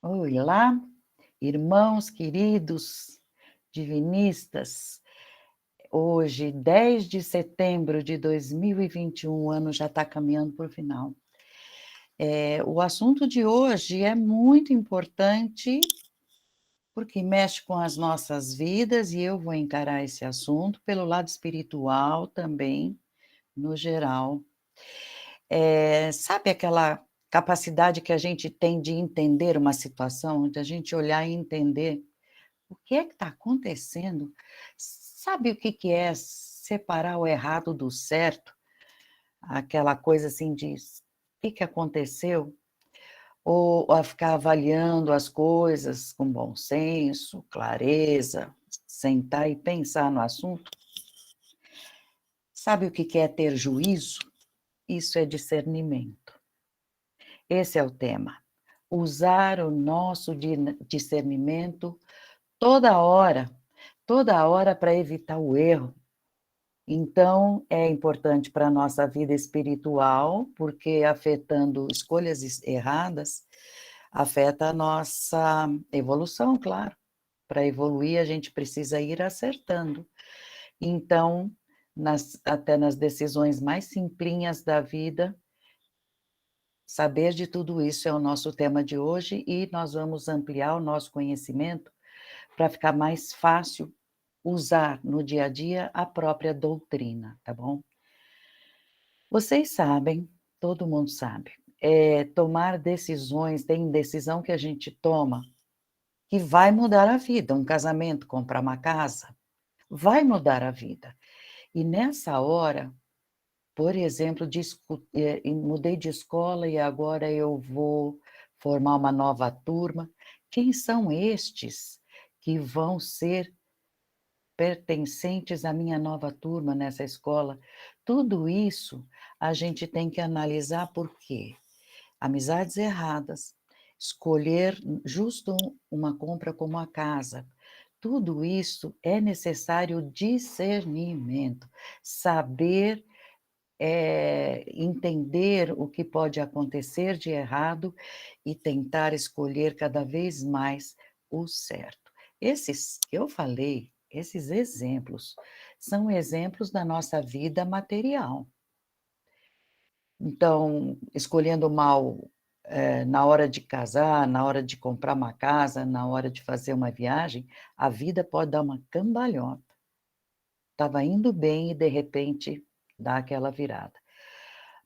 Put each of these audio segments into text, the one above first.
Olá, irmãos queridos, divinistas. Hoje, 10 de setembro de 2021, o ano já está caminhando para o final. O assunto de hoje é muito importante, porque mexe com as nossas vidas, e eu vou encarar esse assunto pelo lado espiritual também, no geral. Sabe aquela capacidade que a gente tem de entender uma situação, de a gente olhar e entender o que é que está acontecendo? Sabe o que que é separar o errado do certo? Aquela coisa assim de: "O que que aconteceu?" Ou a ficar avaliando as coisas com bom senso, clareza, sentar e pensar no assunto. Sabe o que que é ter juízo? Isso é discernimento. Esse é o tema. Usar o nosso discernimento toda hora para evitar o erro. Então, é importante para a nossa vida espiritual, porque afetando escolhas erradas, afeta a nossa evolução, claro. Para evoluir, a gente precisa ir acertando. Então, até nas decisões mais simplinhas da vida, saber de tudo isso é o nosso tema de hoje, e nós vamos ampliar o nosso conhecimento para ficar mais fácil usar no dia a dia a própria doutrina, tá bom? Vocês sabem, todo mundo sabe, tomar decisões, tem decisão que a gente toma que vai mudar a vida, um casamento, comprar uma casa, vai mudar a vida. E nessa hora, por exemplo, mudei de escola e agora eu vou formar uma nova turma. Quem são estes que vão ser pertencentes à minha nova turma nessa escola? Tudo isso a gente tem que analisar, por quê? Amizades erradas, escolher justo uma compra como a casa, tudo isso é necessário discernimento, saber, entender o que pode acontecer de errado e tentar escolher cada vez mais o certo. Esses que eu falei, esses exemplos, são exemplos da nossa vida material. Então, escolhendo mal, na hora de casar, na hora de comprar uma casa, na hora de fazer uma viagem, a vida pode dar uma cambalhota. Estava indo bem e, de repente, dá aquela virada.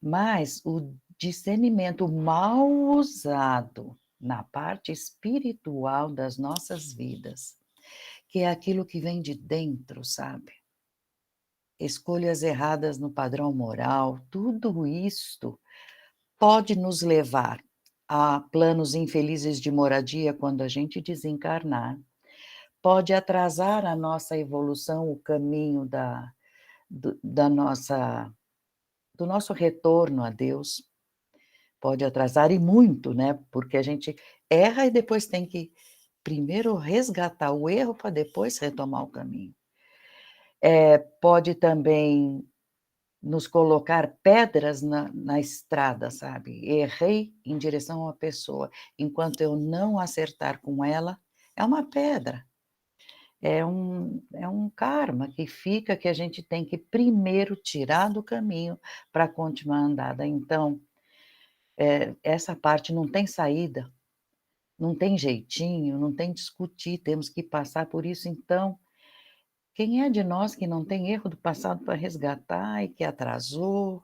Mas o discernimento mal usado na parte espiritual das nossas vidas, que é aquilo que vem de dentro, sabe? Escolhas erradas no padrão moral, tudo isto pode nos levar a planos infelizes de moradia quando a gente desencarnar, pode atrasar a nossa evolução, o caminho da nossa do nosso retorno a Deus, pode atrasar e muito, né, porque a gente erra e depois tem que primeiro resgatar o erro para depois retomar o caminho. Pode também nos colocar pedras na estrada, sabe. Errei em direção a uma pessoa, enquanto eu não acertar com ela, é uma pedra, é um karma que fica, que a gente tem que primeiro tirar do caminho para continuar a andada. Então, essa parte não tem saída, não tem jeitinho, não tem discutir, temos que passar por isso. Então, quem é de nós que não tem erro do passado para resgatar e que atrasou?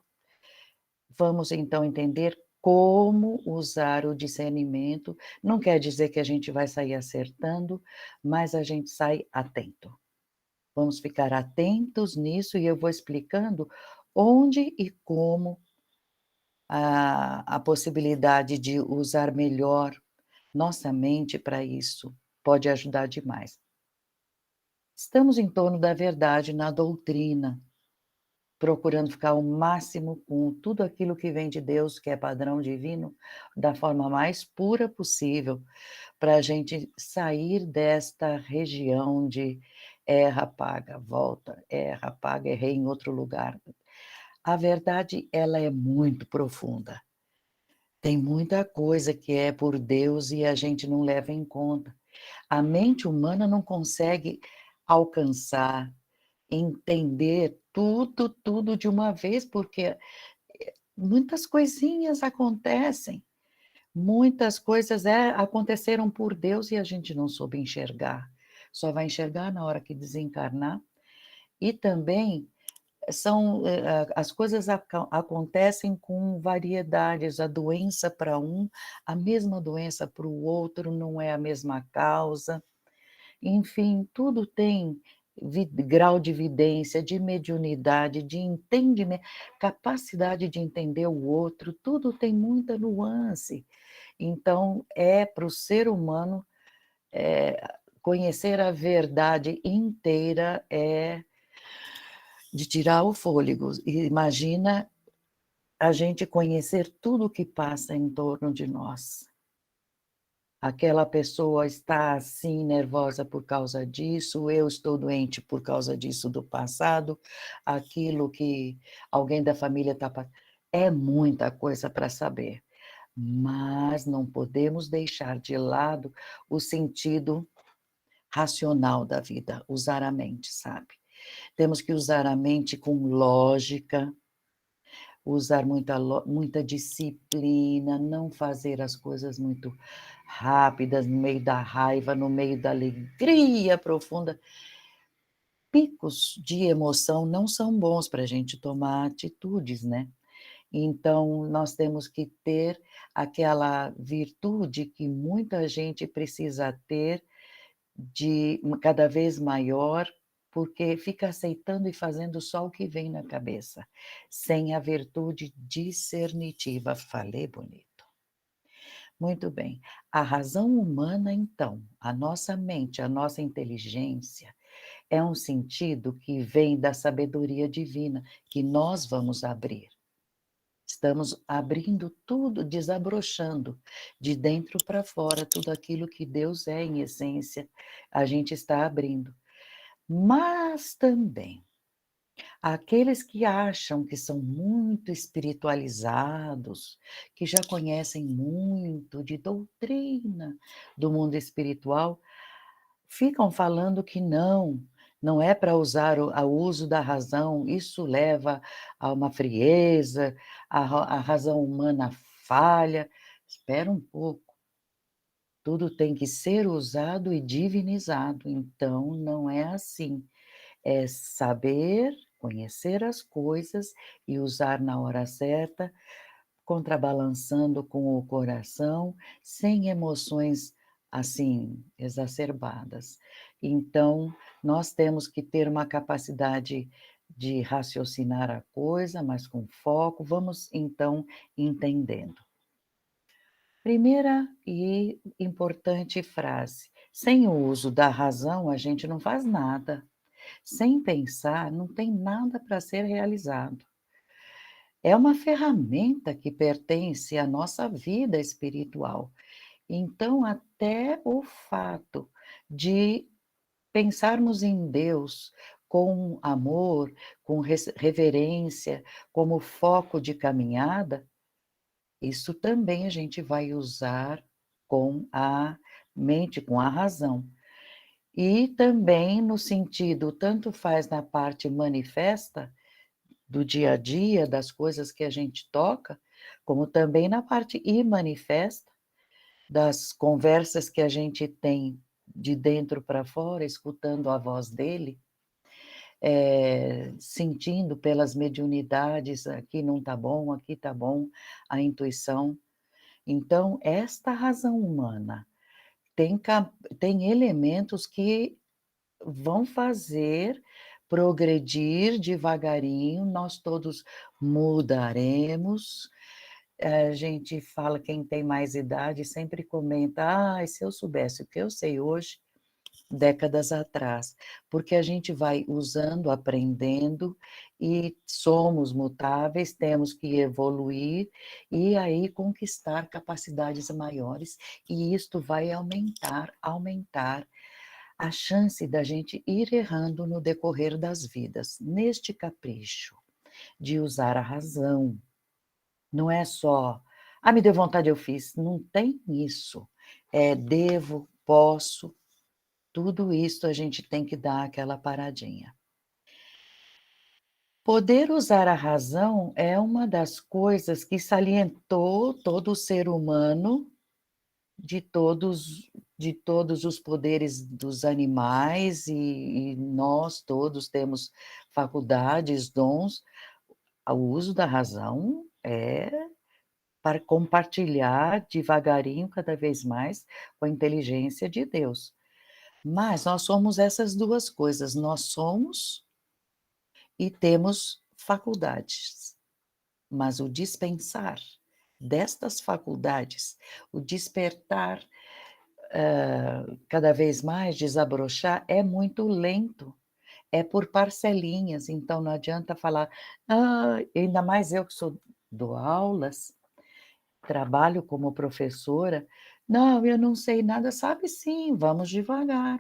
Vamos então entender como usar o discernimento. Não quer dizer que a gente vai sair acertando, mas a gente sai atento. Vamos ficar atentos nisso e eu vou explicando onde e como a possibilidade de usar melhor nossa mente para isso pode ajudar demais. Estamos em torno da verdade na doutrina, procurando ficar o máximo com tudo aquilo que vem de Deus, que é padrão divino, da forma mais pura possível, para a gente sair desta região de erra, paga, volta, erra, paga, errei em outro lugar. A verdade, ela é muito profunda. Tem muita coisa que é por Deus e a gente não leva em conta. A mente humana não consegue alcançar, entender tudo, tudo de uma vez, porque muitas coisinhas acontecem, muitas coisas, aconteceram por Deus e a gente não soube enxergar. Só vai enxergar na hora que desencarnar. E também as coisas acontecem com variedades, a doença para um, a mesma doença para o outro, não é a mesma causa. Enfim, tudo tem grau de evidência, de mediunidade, de entendimento, capacidade de entender o outro, tudo tem muita nuance. Então, é para o ser humano, conhecer a verdade inteira é de tirar o fôlego. Imagina a gente conhecer tudo o que passa em torno de nós. Aquela pessoa está assim nervosa por causa disso, eu estou doente por causa disso do passado, aquilo que alguém da família está passando. É muita coisa para saber, mas não podemos deixar de lado o sentido racional da vida, usar a mente, sabe? Temos que usar a mente com lógica, usar muita disciplina, não fazer as coisas muito rápidas, no meio da raiva, no meio da alegria profunda. Picos de emoção não são bons para a gente tomar atitudes, né. Então, nós temos que ter aquela virtude que muita gente precisa ter, de cada vez maior, porque fica aceitando e fazendo só o que vem na cabeça, sem a virtude discernitiva. Falei bonito. Muito bem. A razão humana, então, a nossa mente, a nossa inteligência, é um sentido que vem da sabedoria divina, que nós vamos abrir. Estamos abrindo tudo, desabrochando, de dentro para fora, tudo aquilo que Deus é em essência, a gente está abrindo. Mas também, aqueles que acham que são muito espiritualizados, que já conhecem muito de doutrina do mundo espiritual, ficam falando que não é para usar o uso da razão, isso leva a uma frieza, a razão humana falha. Espera um pouco, tudo tem que ser usado e divinizado, então não é assim. É saber, conhecer as coisas e usar na hora certa, contrabalançando com o coração, sem emoções, assim, exacerbadas. Então, nós temos que ter uma capacidade de raciocinar a coisa, mas com foco. Vamos, então, entendendo. Primeira e importante frase: sem o uso da razão, a gente não faz nada. Sem pensar, não tem nada para ser realizado. É uma ferramenta que pertence à nossa vida espiritual. Então, até o fato de pensarmos em Deus com amor, com reverência, como foco de caminhada, isso também a gente vai usar com a mente, com a razão. E também no sentido, tanto faz na parte manifesta, do dia a dia, das coisas que a gente toca, como também na parte imanifesta, das conversas que a gente tem de dentro para fora, escutando a voz dele, sentindo pelas mediunidades, aqui não está bom, aqui está bom, a intuição. Então, esta razão humana tem elementos que vão fazer progredir devagarinho, nós todos mudaremos. A gente fala, quem tem mais idade sempre comenta: "Ai, se eu soubesse o que eu sei hoje, décadas atrás", porque a gente vai usando, aprendendo e somos mutáveis, temos que evoluir e aí conquistar capacidades maiores, e isto vai aumentar, aumentar a chance da gente ir errando no decorrer das vidas. Neste capricho de usar a razão, não é só "Ah, me deu vontade, eu fiz", não tem isso. Devo, posso, tudo isso a gente tem que dar aquela paradinha. Poder usar a razão é uma das coisas que salientou todo o ser humano de todos os poderes dos animais e nós todos temos faculdades, dons. O uso da razão é para compartilhar devagarinho, cada vez mais, com a inteligência de Deus. Mas nós somos essas 2 coisas, nós somos e temos faculdades, mas o dispensar destas faculdades, o despertar, cada vez mais, desabrochar, é muito lento, é por parcelinhas, então não adianta falar: "Ah", ainda mais eu que dou aulas, trabalho como professora, "Não, eu não sei nada", sabe sim, vamos devagar.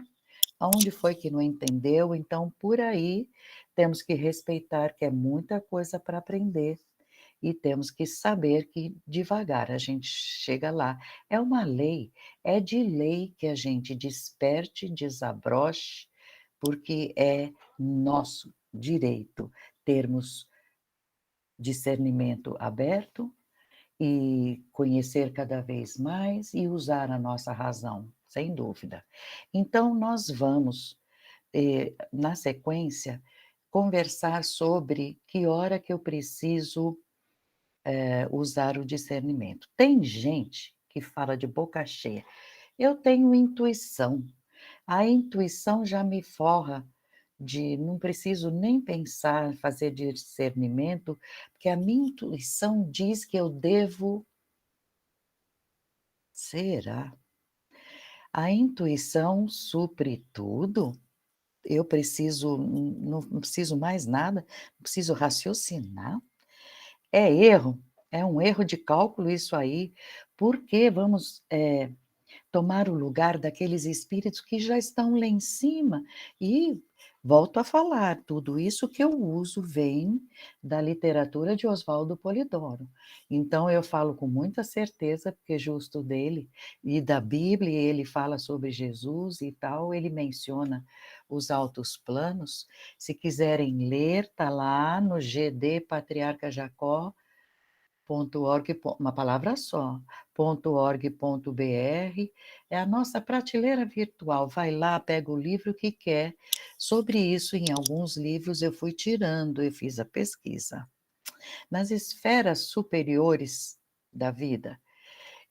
Aonde foi que não entendeu? Então, por aí, temos que respeitar que é muita coisa para aprender e temos que saber que devagar a gente chega lá. É uma lei, é de lei que a gente desperte, desabroche, porque é nosso direito termos discernimento aberto e conhecer cada vez mais e usar a nossa razão, sem dúvida. Então, nós vamos na sequência, conversar sobre que hora que eu preciso, usar o discernimento. Tem gente que fala de boca cheia: "Eu tenho intuição". A intuição já me forra de não preciso nem pensar, fazer discernimento, porque a minha intuição diz que eu devo será? A intuição supre tudo? Eu preciso não preciso mais nada, não preciso raciocinar. É erro, é um erro de cálculo isso aí, porque vamos, tomar o lugar daqueles espíritos que já estão lá em cima. E volto a falar, tudo isso que eu uso vem da literatura de Oswaldo Polidoro. Então eu falo com muita certeza, porque é justo dele, e da Bíblia, ele fala sobre Jesus e tal, ele menciona os altos planos. Se quiserem ler, está lá no GD Patriarca Jacó, .org, uma palavra só, .org.br, é a nossa prateleira virtual, vai lá, pega o livro que quer. Sobre isso, em alguns livros eu fui tirando, eu fiz a pesquisa. Nas esferas superiores da vida,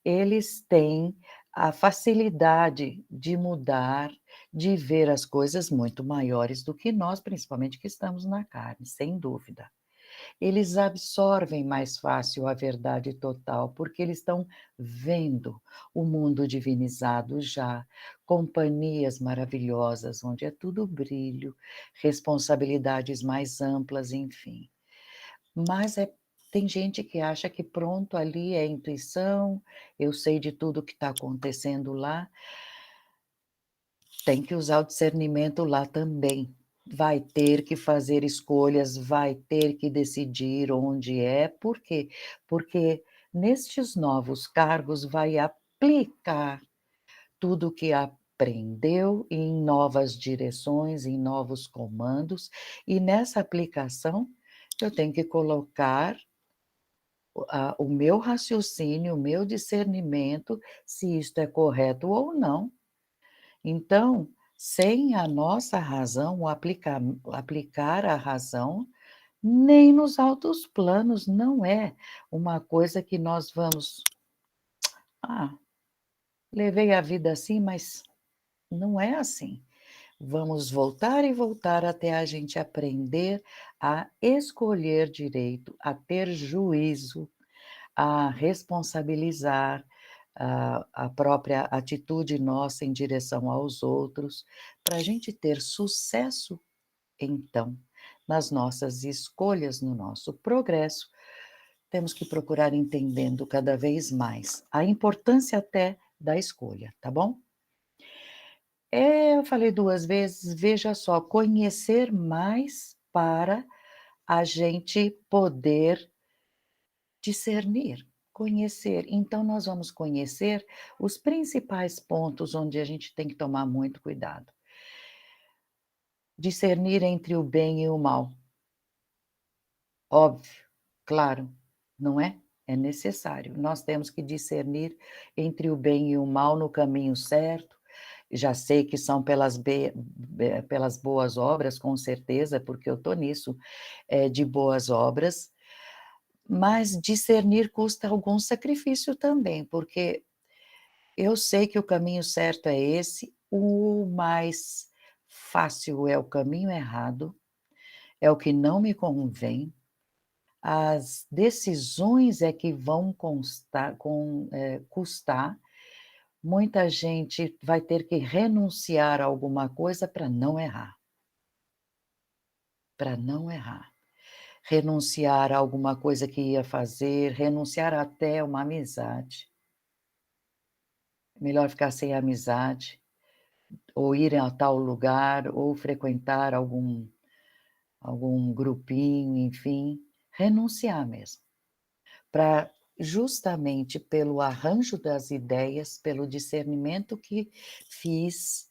eles têm a facilidade de mudar, de ver as coisas muito maiores do que nós, principalmente que estamos na carne, sem dúvida. Eles absorvem mais fácil a verdade total, porque eles estão vendo o mundo divinizado já, companhias maravilhosas, onde é tudo brilho, responsabilidades mais amplas, enfim. Mas tem gente que acha que pronto, ali é intuição, eu sei de tudo que está acontecendo lá. Tem que usar o discernimento lá também. Vai ter que fazer escolhas, vai ter que decidir onde é. Por quê? Porque nestes novos cargos vai aplicar tudo o que aprendeu em novas direções, em novos comandos, e nessa aplicação eu tenho que colocar o meu raciocínio, o meu discernimento, se isto é correto ou não. Então, sem a nossa razão, o aplicar a razão, nem nos altos planos, não é uma coisa que nós vamos: "Ah, levei a vida assim", mas não é assim. Vamos voltar e voltar até a gente aprender a escolher direito, a ter juízo, a responsabilizar a própria atitude nossa em direção aos outros, para a gente ter sucesso, então, nas nossas escolhas, no nosso progresso, temos que procurar entendendo cada vez mais a importância até da escolha, tá bom? Eu falei 2 vezes, veja só, conhecer mais para a gente poder discernir. Conhecer. Então nós vamos conhecer os principais pontos onde a gente tem que tomar muito cuidado. Discernir entre o bem e o mal. Óbvio, claro, não é? É necessário. Nós temos que discernir entre o bem e o mal no caminho certo. Já sei que são pelas boas obras, com certeza, porque eu estou nisso, de boas obras, mas discernir custa algum sacrifício também, porque eu sei que o caminho certo é esse, o mais fácil é o caminho errado, é o que não me convém. As decisões é que vão custar. Muita gente vai ter que renunciar a alguma coisa para não errar. Renunciar a alguma coisa que ia fazer, renunciar até uma amizade. Melhor ficar sem amizade, ou ir a tal lugar, ou frequentar algum grupinho, enfim, renunciar mesmo. Para justamente pelo arranjo das ideias, pelo discernimento que fiz,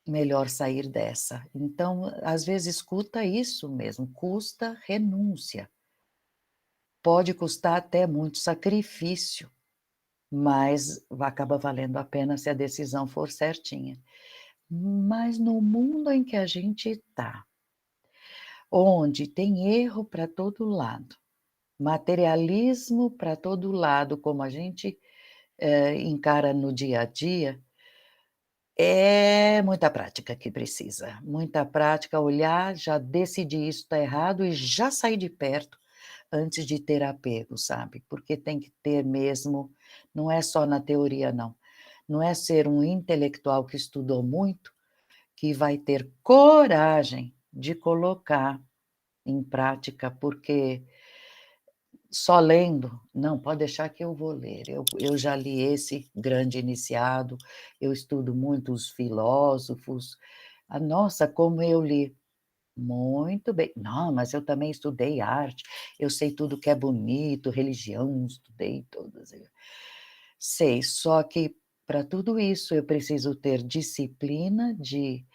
melhor sair dessa. Então, às vezes escuta isso mesmo, custa renúncia. Pode custar até muito sacrifício, mas acaba valendo a pena se a decisão for certinha. Mas no mundo em que a gente está, onde tem erro para todo lado, materialismo para todo lado, como a gente encara no dia a dia, é muita prática que precisa, muita prática, olhar, já decidir isso está errado e já sair de perto antes de ter apego, sabe, porque tem que ter mesmo, não é só na teoria não, não é ser um intelectual que estudou muito, que vai ter coragem de colocar em prática, porque só lendo, não, pode deixar que eu vou ler. Eu já li esse grande iniciado, eu estudo muito os filósofos. Ah, nossa, como eu li. Muito bem. Não, mas eu também estudei arte, eu sei tudo que é bonito, religião, estudei todas. Sei, só que para tudo isso eu preciso ter disciplina de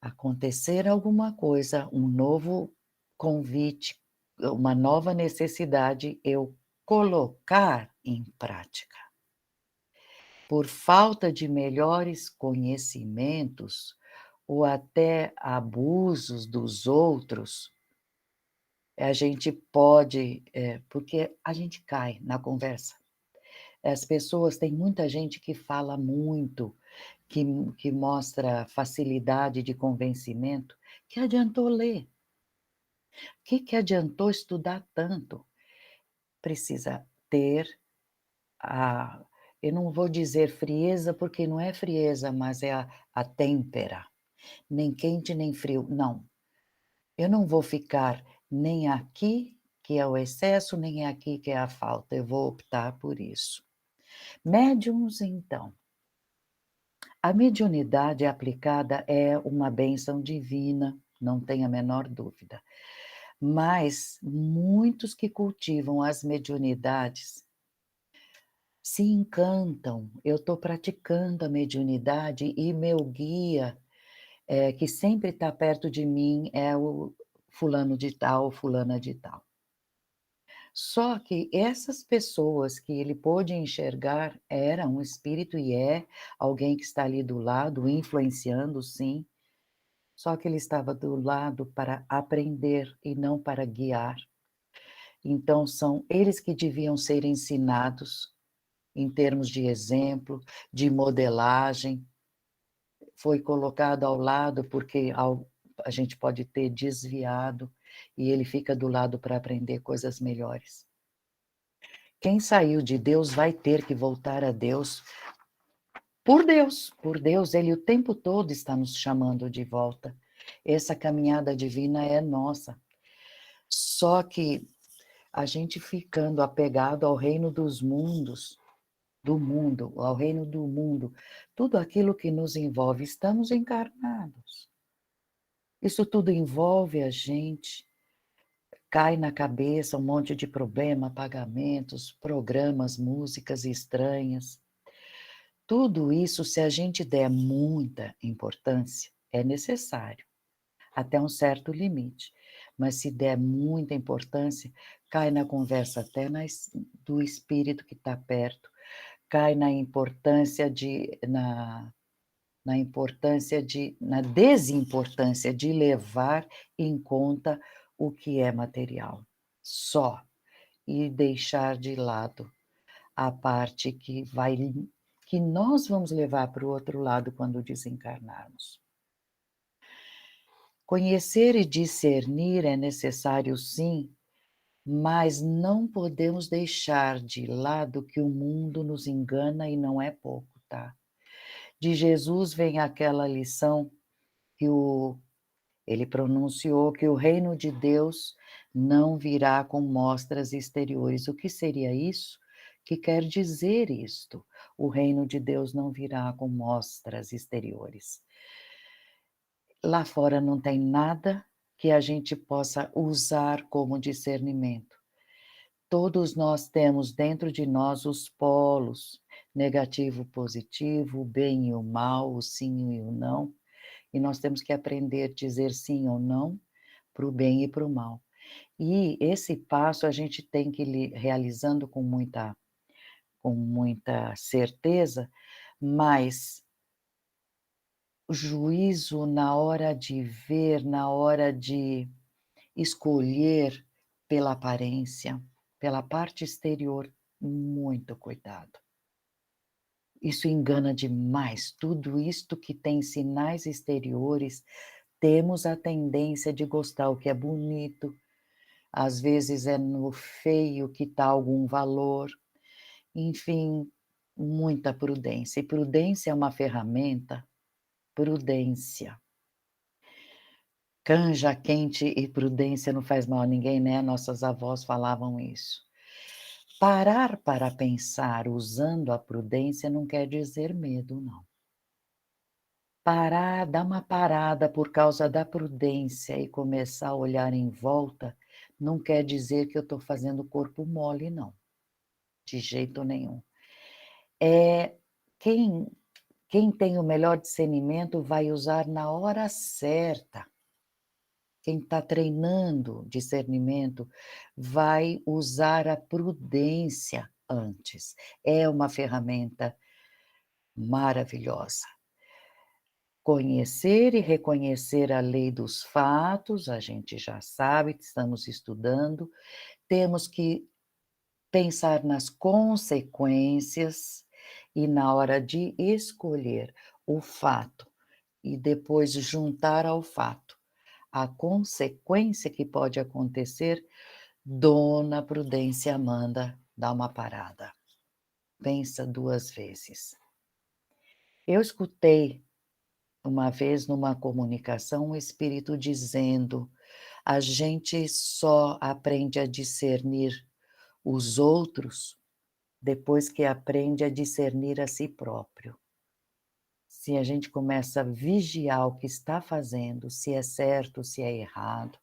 acontecer alguma coisa, um novo convite, uma nova necessidade, eu colocar em prática. Por falta de melhores conhecimentos ou até abusos dos outros, a gente pode, porque a gente cai na conversa. As pessoas tem muita gente que fala muito, que mostra facilidade de convencimento, que adiantou ler? Que adiantou estudar tanto? Precisa ter a eu não vou dizer frieza, porque não é frieza, mas é a têmpera, nem quente nem frio, não. Eu não vou ficar nem aqui, que é o excesso, nem aqui, que é a falta, eu vou optar por isso. Médiuns, então. A mediunidade aplicada é uma bênção divina, não tenha a menor dúvida. Mas muitos que cultivam as mediunidades se encantam. Eu estou praticando a mediunidade e meu guia, que sempre está perto de mim, é o fulano de tal, fulana de tal. Só que essas pessoas que ele pôde enxergar era um espírito e é alguém que está ali do lado, influenciando, sim, só que ele estava do lado para aprender e não para guiar. Então são eles que deviam ser ensinados em termos de exemplo, de modelagem, foi colocado ao lado porque a gente pode ter desviado e ele fica do lado para aprender coisas melhores. Quem saiu de Deus vai ter que voltar a Deus. Por Deus, Ele o tempo todo está nos chamando de volta. Essa caminhada divina é nossa. Só que a gente ficando apegado ao reino dos mundos, do mundo, ao reino do mundo, tudo aquilo que nos envolve, estamos encarnados. Isso tudo envolve a gente. cai na cabeça um monte de problema, pagamentos, programas, músicas estranhas. Tudo isso, se a gente der muita importância, é necessário, até um certo limite. Mas se der muita importância, cai na conversa até do espírito que está perto, cai na desimportância de levar em conta o que é material, só, e deixar de lado a parte que nós vamos levar para o outro lado quando desencarnarmos. Conhecer e discernir é necessário sim, mas não podemos deixar de lado que o mundo nos engana e não é pouco, tá? De Jesus vem aquela lição que ele pronunciou que o reino de Deus não virá com mostras exteriores. O que seria isso? Que quer dizer isto? O reino de Deus não virá com mostras exteriores. Lá fora não tem nada que a gente possa usar como discernimento. Todos nós temos dentro de nós os polos, negativo, positivo, o bem e o mal, o sim e o não, e nós temos que aprender a dizer sim ou não para o bem e para o mal. E esse passo a gente tem que ir realizando com muita certeza, mas o juízo na hora de ver, na hora de escolher pela aparência, pela parte exterior, muito cuidado. Isso engana demais. Tudo isto que tem sinais exteriores, temos a tendência de gostar o que é bonito, às vezes é no feio que está algum valor, enfim, muita prudência. E prudência é uma ferramenta, prudência. Canja quente e prudência não faz mal a ninguém, né? Nossas avós falavam isso. Parar para pensar usando a prudência não quer dizer medo, não. Parar, dar uma parada por causa da prudência e começar a olhar em volta, não quer dizer que eu estou fazendo corpo mole, não. De jeito nenhum. É, quem, quem tem o melhor discernimento vai usar na hora certa. Quem está treinando discernimento vai usar a prudência antes. É uma ferramenta maravilhosa. Conhecer e reconhecer a lei dos fatos, a gente já sabe, estamos estudando, temos que pensar nas consequências e na hora de escolher o fato e depois juntar ao fato a consequência que pode acontecer, Dona Prudência manda dar uma parada. Pensa 2 vezes. Eu escutei uma vez numa comunicação um espírito dizendo: a gente só aprende a discernir os outros depois que aprende a discernir a si próprio. Se a gente começa a vigiar o que está fazendo, se é certo, se é errado,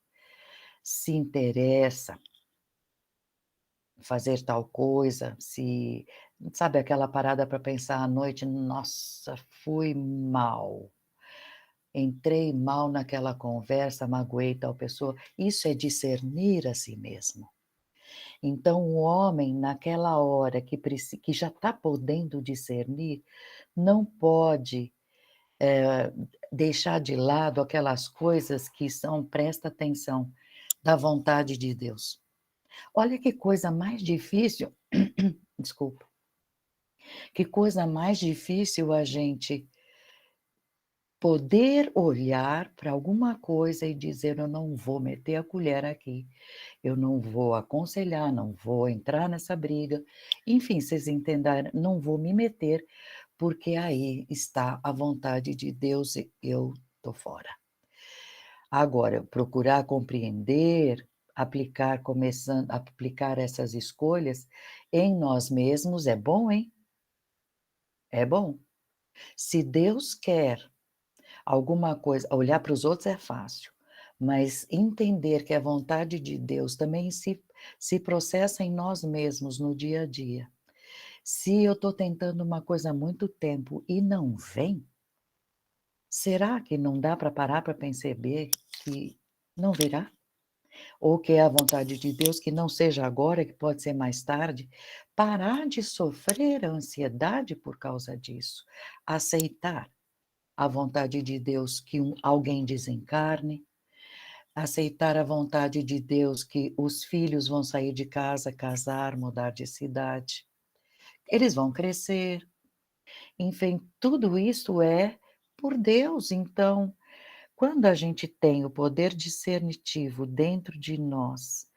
se interessa fazer tal coisa, se sabe aquela parada para pensar à noite: "Nossa, fui mal, entrei mal naquela conversa, magoei tal pessoa", isso é discernir a si mesmo. Então o homem naquela hora que já está podendo discernir, não pode, deixar de lado aquelas coisas que são, presta atenção, da vontade de Deus. Olha que coisa mais difícil, desculpa, que coisa mais difícil a gente poder olhar para alguma coisa e dizer: "Eu não vou meter a colher aqui, eu não vou aconselhar, não vou entrar nessa briga", enfim, vocês entenderam, não vou me meter, porque aí está a vontade de Deus e eu estou fora. Agora, procurar compreender, começando a aplicar essas escolhas em nós mesmos é bom, hein? É bom. Se Deus quer alguma coisa, olhar para os outros é fácil, mas entender que a vontade de Deus também se processa em nós mesmos no dia a dia. Se eu estou tentando uma coisa há muito tempo e não vem, será que não dá para parar para perceber que não virá? Ou que é a vontade de Deus, que não seja agora, que pode ser mais tarde? Parar de sofrer a ansiedade por causa disso. Aceitar a vontade de Deus que alguém desencarne, aceitar a vontade de Deus que os filhos vão sair de casa, casar, mudar de cidade. Eles vão crescer, enfim, tudo isso é por Deus. Então, quando a gente tem o poder discernitivo dentro de nós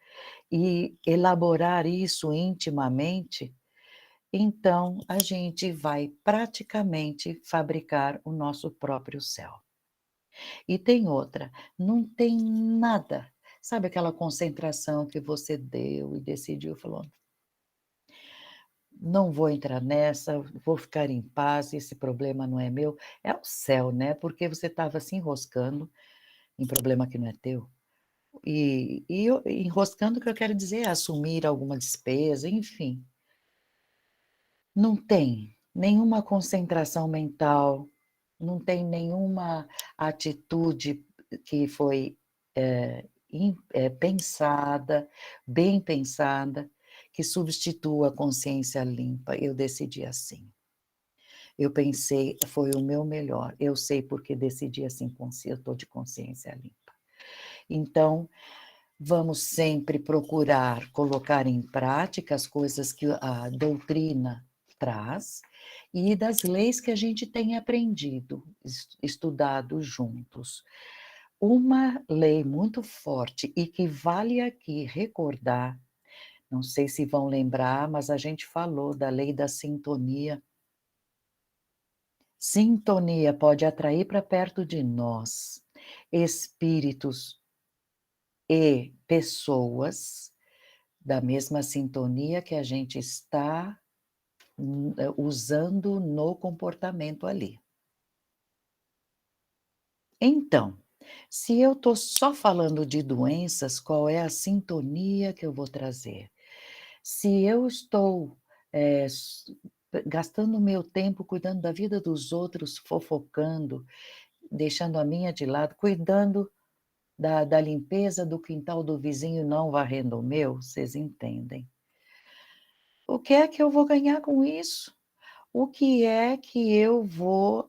e elaborar isso intimamente, então a gente vai praticamente fabricar o nosso próprio céu. E tem outra, não tem nada, sabe aquela concentração que você deu e decidiu, falou: "Não vou entrar nessa, vou ficar em paz, esse problema não é meu", é o céu, né, porque você estava se enroscando em problema que não é teu. Enroscando, o que eu quero dizer é assumir alguma despesa, enfim. Não tem nenhuma concentração mental, não tem nenhuma atitude que foi, pensada, bem pensada, que substitua a consciência limpa. Eu decidi assim. Eu pensei, foi o meu melhor. Eu sei porque decidi assim, eu estou de consciência limpa. Então, vamos sempre procurar colocar em prática as coisas que a doutrina traz e das leis que a gente tem aprendido, estudado juntos. Uma lei muito forte e que vale aqui recordar, não sei se vão lembrar, mas a gente falou da lei da sintonia. Sintonia pode atrair para perto de nós espíritos e pessoas da mesma sintonia que a gente está, usando no comportamento ali. Então, se eu estou só falando de doenças, qual é a sintonia que eu vou trazer? Se eu estou, eh, s gastando o meu tempo cuidando da vida dos outros, fofocando, deixando a minha de lado, cuidando da limpeza do quintal do vizinho, não varrendo o meu, vocês entendem. O que é que eu vou ganhar com isso? O que é que eu vou,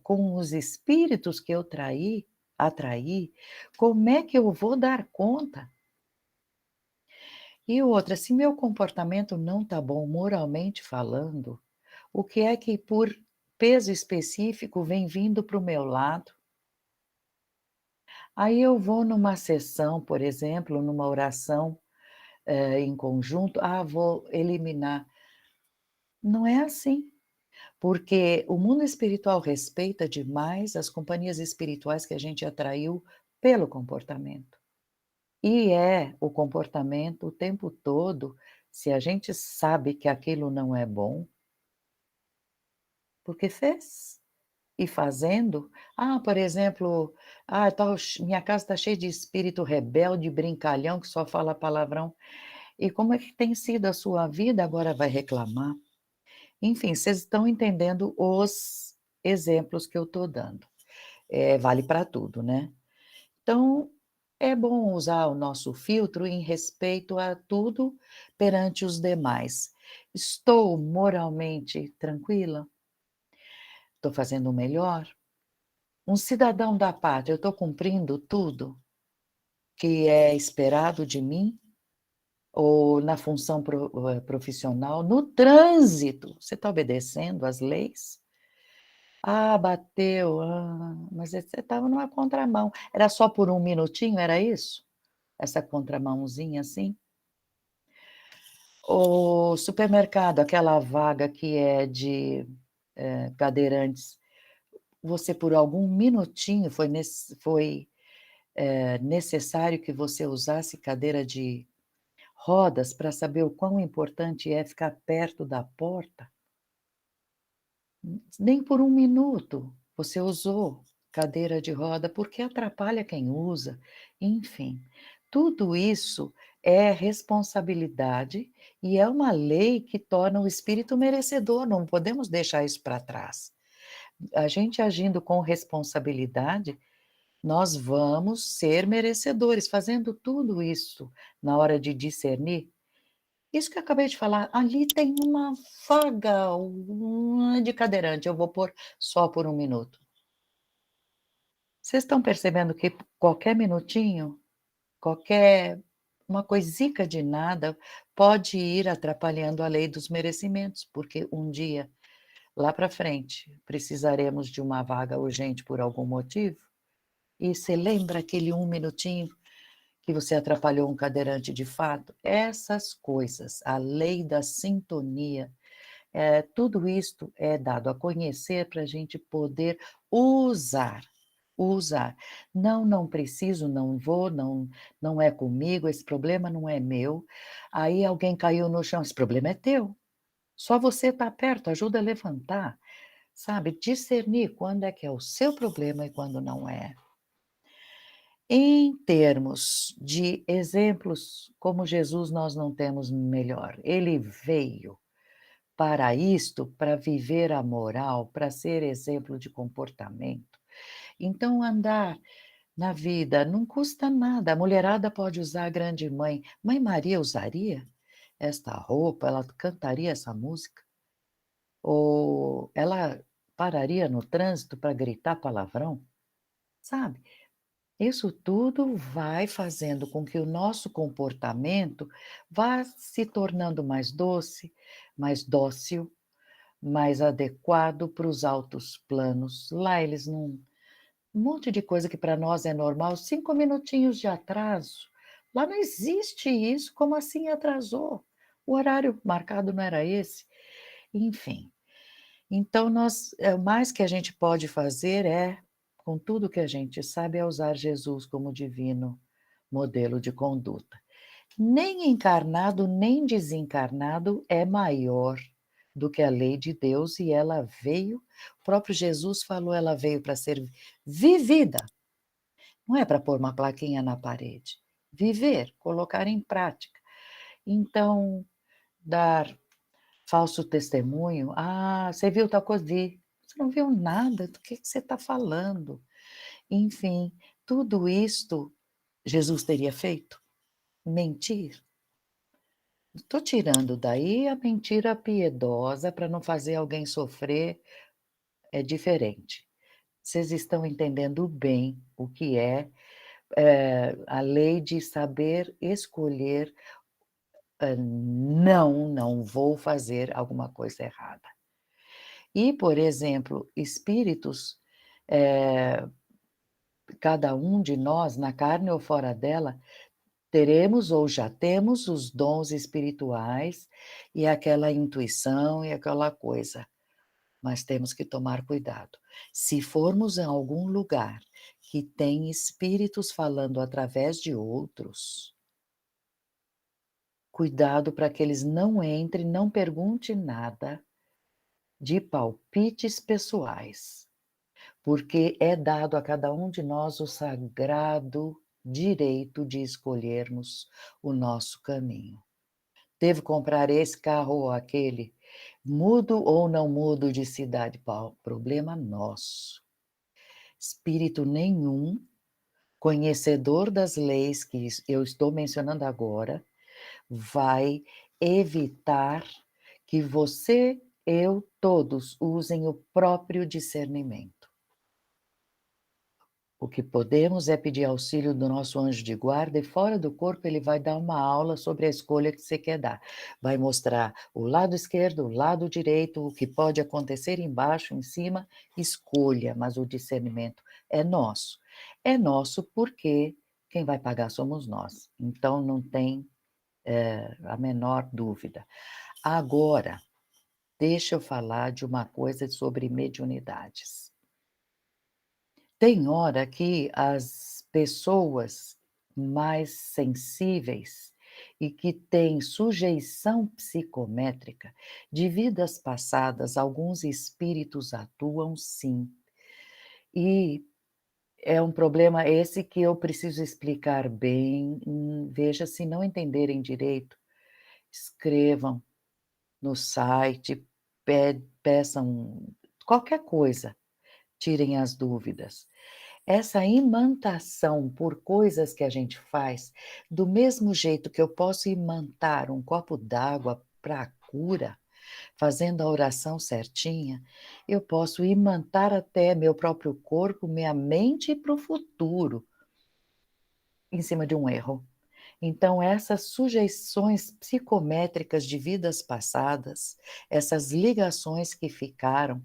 com os espíritos que eu atraí, como é que eu vou dar conta? E outra, se meu comportamento não está bom moralmente falando, o que é que por peso específico vem vindo para o meu lado? Aí eu vou numa sessão, por exemplo, numa oração, em conjunto, vou eliminar. Não é assim. Porque o mundo espiritual respeita demais as companhias espirituais que a gente atraiu pelo comportamento. E é o comportamento o tempo todo, se a gente sabe que aquilo não é bom, porque fez. E fazendo, por exemplo, minha casa está cheia de espírito rebelde, brincalhão, que só fala palavrão. E como é que tem sido a sua vida? Agora vai reclamar. Enfim, vocês estão entendendo os exemplos que eu estou dando. Vale para tudo, né. Então, é bom usar o nosso filtro em respeito a tudo perante os demais. Estou moralmente tranquila? Estou fazendo o melhor? Um cidadão da pátria, eu estou cumprindo tudo que é esperado de mim? Ou na função profissional, no trânsito, você está obedecendo às leis? Bateu, mas você estava numa contramão. Era só por um minutinho, era isso? Essa contramãozinha, assim? O supermercado, aquela vaga que é de, cadeirantes, você por algum minutinho foi necessário que você usasse cadeira de rodas para saber o quão importante é ficar perto da porta? Nem por um minuto você usou. cadeira de roda, porque atrapalha quem usa, enfim. Tudo isso é responsabilidade e é uma lei que torna o espírito merecedor, não podemos deixar isso para trás. A gente agindo com responsabilidade, nós vamos ser merecedores, fazendo tudo isso na hora de discernir. Isso que eu acabei de falar, ali tem uma vaga de cadeirante, eu vou pôr só por 1 minuto. Vocês estão percebendo que qualquer minutinho, qualquer uma coisica de nada, pode ir atrapalhando a lei dos merecimentos, porque um dia, lá para frente, precisaremos de uma vaga urgente por algum motivo, e você lembra aquele 1 minutinho que você atrapalhou um cadeirante de fato? Essas coisas, a lei da sintonia, tudo isto é dado a conhecer para a gente poder usar. Usar. Não, não preciso, não vou, não é comigo, esse problema não é meu. Aí alguém caiu no chão, esse problema é teu. Só você está perto, ajuda a levantar, sabe? Discernir quando é que é o seu problema e quando não é. Em termos de exemplos, como Jesus nós não temos melhor. Ele veio para isto, para viver a moral, para ser exemplo de comportamento. Então andar na vida não custa nada, a mulherada pode usar a grande mãe. Mãe Maria usaria esta roupa, ela cantaria essa música? Ou ela pararia no trânsito para gritar palavrão? Sabe? Isso tudo vai fazendo com que o nosso comportamento vá se tornando mais doce, mais dócil, mais adequado para os altos planos. Lá eles não um monte de coisa que para nós é normal, 5 minutinhos de atraso. Lá não existe isso, como assim atrasou? O horário marcado não era esse? Enfim, então o mais que a gente pode fazer com tudo que a gente sabe, é usar Jesus como divino modelo de conduta. Nem encarnado, nem desencarnado é maior do que a lei de Deus e ela veio, o próprio Jesus falou, ela veio para ser vivida, não é para pôr uma plaquinha na parede. Viver, colocar em prática. Então, dar falso testemunho, "Ah, você viu tal coisa?", "Vi". Você não viu nada, do que você está falando? Enfim, tudo isto Jesus teria feito? Mentir? Estou tirando daí a mentira piedosa para não fazer alguém sofrer, é diferente. Vocês estão entendendo bem o que a lei de saber escolher, não, não vou fazer alguma coisa errada. E, por exemplo, espíritos, eh, cada um de nós, na carne ou fora dela, teremos ou já temos os dons espirituais e aquela intuição e aquela coisa, mas temos que tomar cuidado. Se formos em algum lugar que tem espíritos falando através de outros, cuidado para que eles não entrem, não pergunte nada de palpites pessoais, porque é dado a cada um de nós o sagrado direito de escolhermos o nosso caminho. Devo comprar esse carro ou aquele? Mudo ou não mudo de cidade? Problema nosso. Espírito nenhum, conhecedor das leis que eu estou mencionando agora, vai evitar que você, eu, todos usem o próprio discernimento. O que podemos é pedir auxílio do nosso anjo de guarda e fora do corpo ele vai dar uma aula sobre a escolha que você quer dar. Vai mostrar o lado esquerdo, o lado direito, o que pode acontecer embaixo, em cima, escolha, mas o discernimento é nosso. É nosso porque quem vai pagar somos nós. Então não tem a menor dúvida. Agora, deixa eu falar de uma coisa sobre mediunidades. Tem hora que as pessoas mais sensíveis e que têm sujeição psicométrica, de vidas passadas, alguns espíritos atuam sim. E É um problema esse que eu preciso explicar bem. Veja, se não entenderem direito, escrevam no site, peçam qualquer coisa, tirem as dúvidas. Essa imantação por coisas que a gente faz, do mesmo jeito que eu posso imantar um copo d'água para a cura, fazendo a oração certinha, eu posso imantar até meu próprio corpo, minha mente para o futuro, em cima de um erro. Então, essas sujeições psicométricas de vidas passadas, essas ligações que ficaram,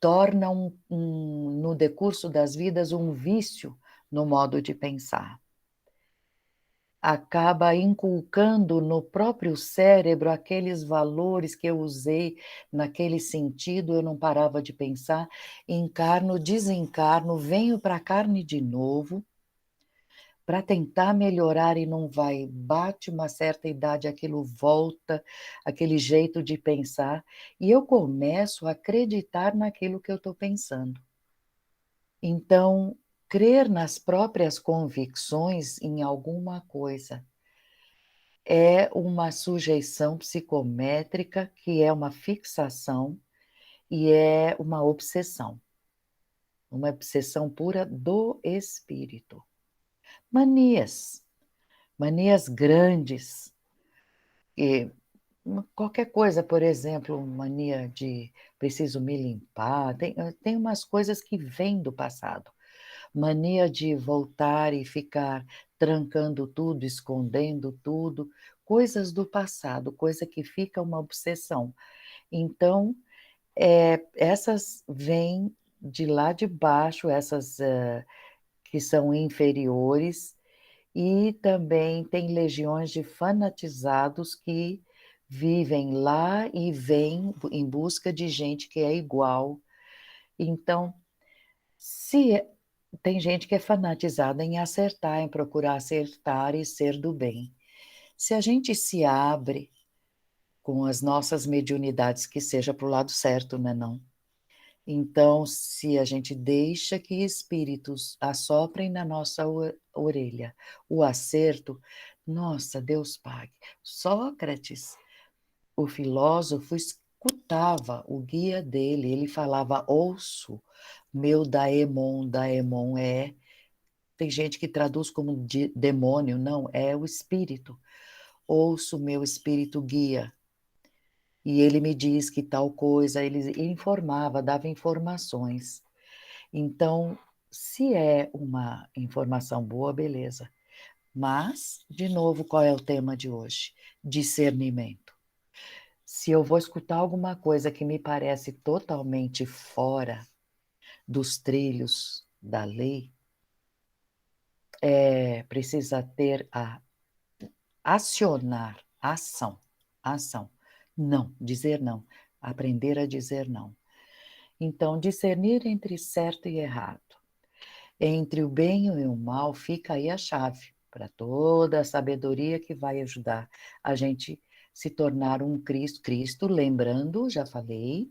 tornam no decurso das vidas um vício no modo de pensar. Acaba inculcando no próprio cérebro aqueles valores que eu usei naquele sentido, eu não parava de pensar, encarno, desencarno, venho para a carne de novo, para tentar melhorar e não vai, bate uma certa idade, aquilo volta, aquele jeito de pensar, e eu começo a acreditar naquilo que eu estou pensando. Então, crer nas próprias convicções em alguma coisa é uma sujeição psicométrica, que é uma fixação e é uma obsessão pura do espírito. Manias, manias grandes, e qualquer coisa, por exemplo, mania de preciso me limpar, tem umas coisas que vêm do passado. Mania de voltar e ficar trancando tudo, escondendo tudo, coisas do passado, coisa que fica uma obsessão. Então, essas vêm de lá de baixo, essas que são inferiores, e também tem legiões de fanatizados que vivem lá e vêm em busca de gente que é igual. Então, se tem gente que é fanatizada em acertar, em procurar acertar e ser do bem. Se a gente se abre com as nossas mediunidades, que seja para o lado certo, né, não? Então, se a gente deixa que espíritos assoprem na nossa orelha o acerto, nossa, Deus pague. Sócrates, o filósofo, escutava o guia dele, ele falava, ouço, meu daemon, daemon tem gente que traduz como demônio, não, é o espírito. Ouço meu espírito guia. E ele me diz que tal coisa, ele informava, dava informações. Então, se é uma informação boa, beleza. Mas, de novo, qual é o tema de hoje? Discernimento. Se eu vou escutar alguma coisa que me parece totalmente fora dos trilhos da lei, precisa ter acionar, ação. Não, dizer não. Aprender a dizer não. Então, discernir entre certo e errado, entre o bem e o mal, fica aí a chave para toda a sabedoria que vai ajudar a gente se tornar um Cristo. Cristo, lembrando, já falei,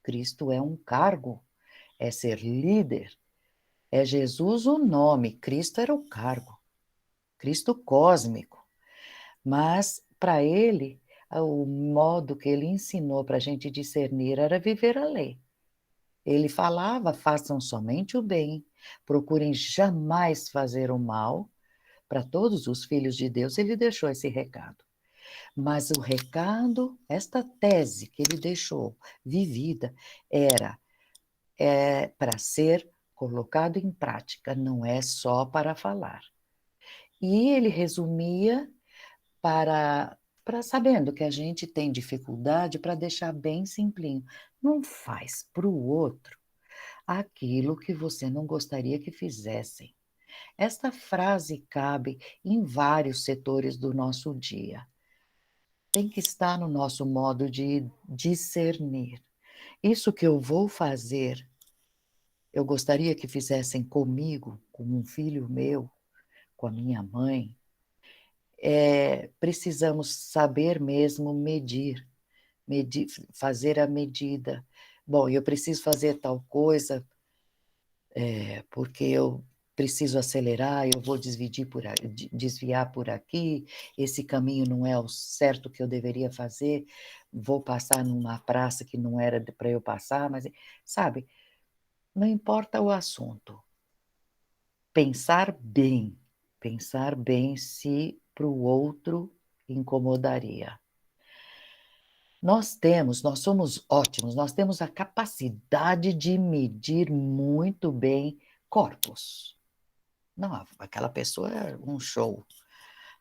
Cristo é um cargo, é ser líder. É Jesus o nome, Cristo era o cargo, Cristo cósmico. Mas, para ele, o modo que ele ensinou para a gente discernir era viver a lei. Ele falava, façam somente o bem, procurem jamais fazer o mal. Para todos os filhos de Deus, ele deixou esse recado. Mas o recado, esta tese que ele deixou, vivida, era para ser colocado em prática, não é só para falar. E ele resumia para sabendo que a gente tem dificuldade, para deixar bem simplinho. Não faz para o outro aquilo que você não gostaria que fizessem. Esta frase cabe em vários setores do nosso dia. Tem que estar no nosso modo de discernir. Isso que eu vou fazer, eu gostaria que fizessem comigo, com um filho meu, com a minha mãe. Precisamos saber mesmo medir, fazer a medida. Bom, eu preciso fazer tal coisa, porque eu preciso acelerar, eu vou desviar por aqui, esse caminho não é o certo que eu deveria fazer, vou passar numa praça que não era para eu passar, mas, sabe, não importa o assunto. Pensar bem se para o outro incomodaria. Nós somos ótimos, nós temos a capacidade de medir muito bem corpos. Não, aquela pessoa é um show.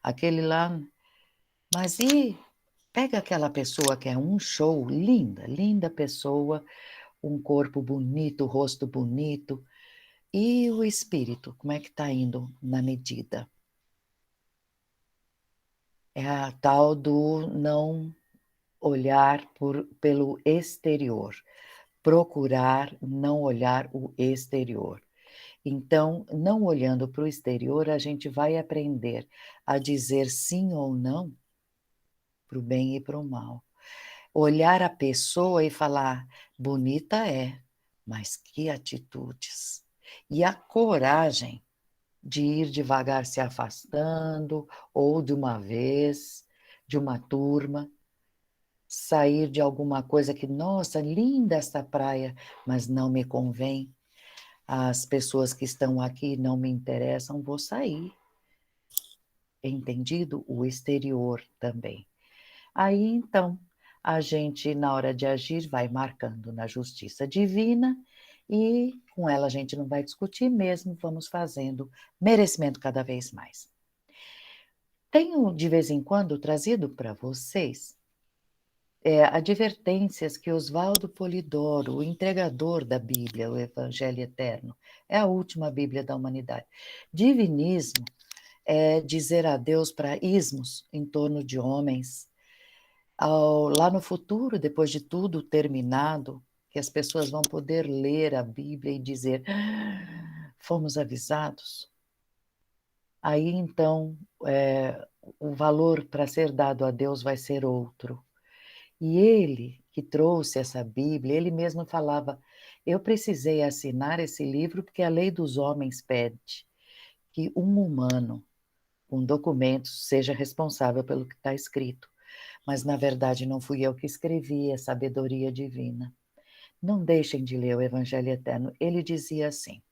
Aquele lá. Mas e pega aquela pessoa que é um show, linda, linda pessoa, um corpo bonito, rosto bonito. E o espírito, como é que está indo na medida? É a tal do não olhar pelo exterior, procurar não olhar o exterior. Então, não olhando para o exterior, a gente vai aprender a dizer sim ou não para o bem e para o mal. Olhar a pessoa e falar, bonita é, mas que atitudes. E a coragem de ir devagar se afastando, ou de uma vez, de uma turma, sair de alguma coisa que, nossa, linda essa praia, mas não me convém. As pessoas que estão aqui não me interessam, vou sair. Entendido? O exterior também. Aí, então, a gente, na hora de agir, vai marcando na justiça divina e com ela a gente não vai discutir mesmo, vamos fazendo merecimento cada vez mais. Tenho, de vez em quando, trazido para vocês advertências que Oswaldo Polidoro, o entregador da Bíblia, o Evangelho Eterno, é a última Bíblia da humanidade. Divinismo é dizer adeus para ismos em torno de homens. Lá no futuro, depois de tudo terminado, que as pessoas vão poder ler a Bíblia e dizer: fomos avisados. Aí então, o valor para ser dado a Deus vai ser outro. E ele que trouxe essa Bíblia, ele mesmo falava: eu precisei assinar esse livro porque a lei dos homens pede que um humano com documentos seja responsável pelo que está escrito. Mas, na verdade, não fui eu que escrevi, é sabedoria divina. Não deixem de ler o Evangelho Eterno. Ele dizia assim: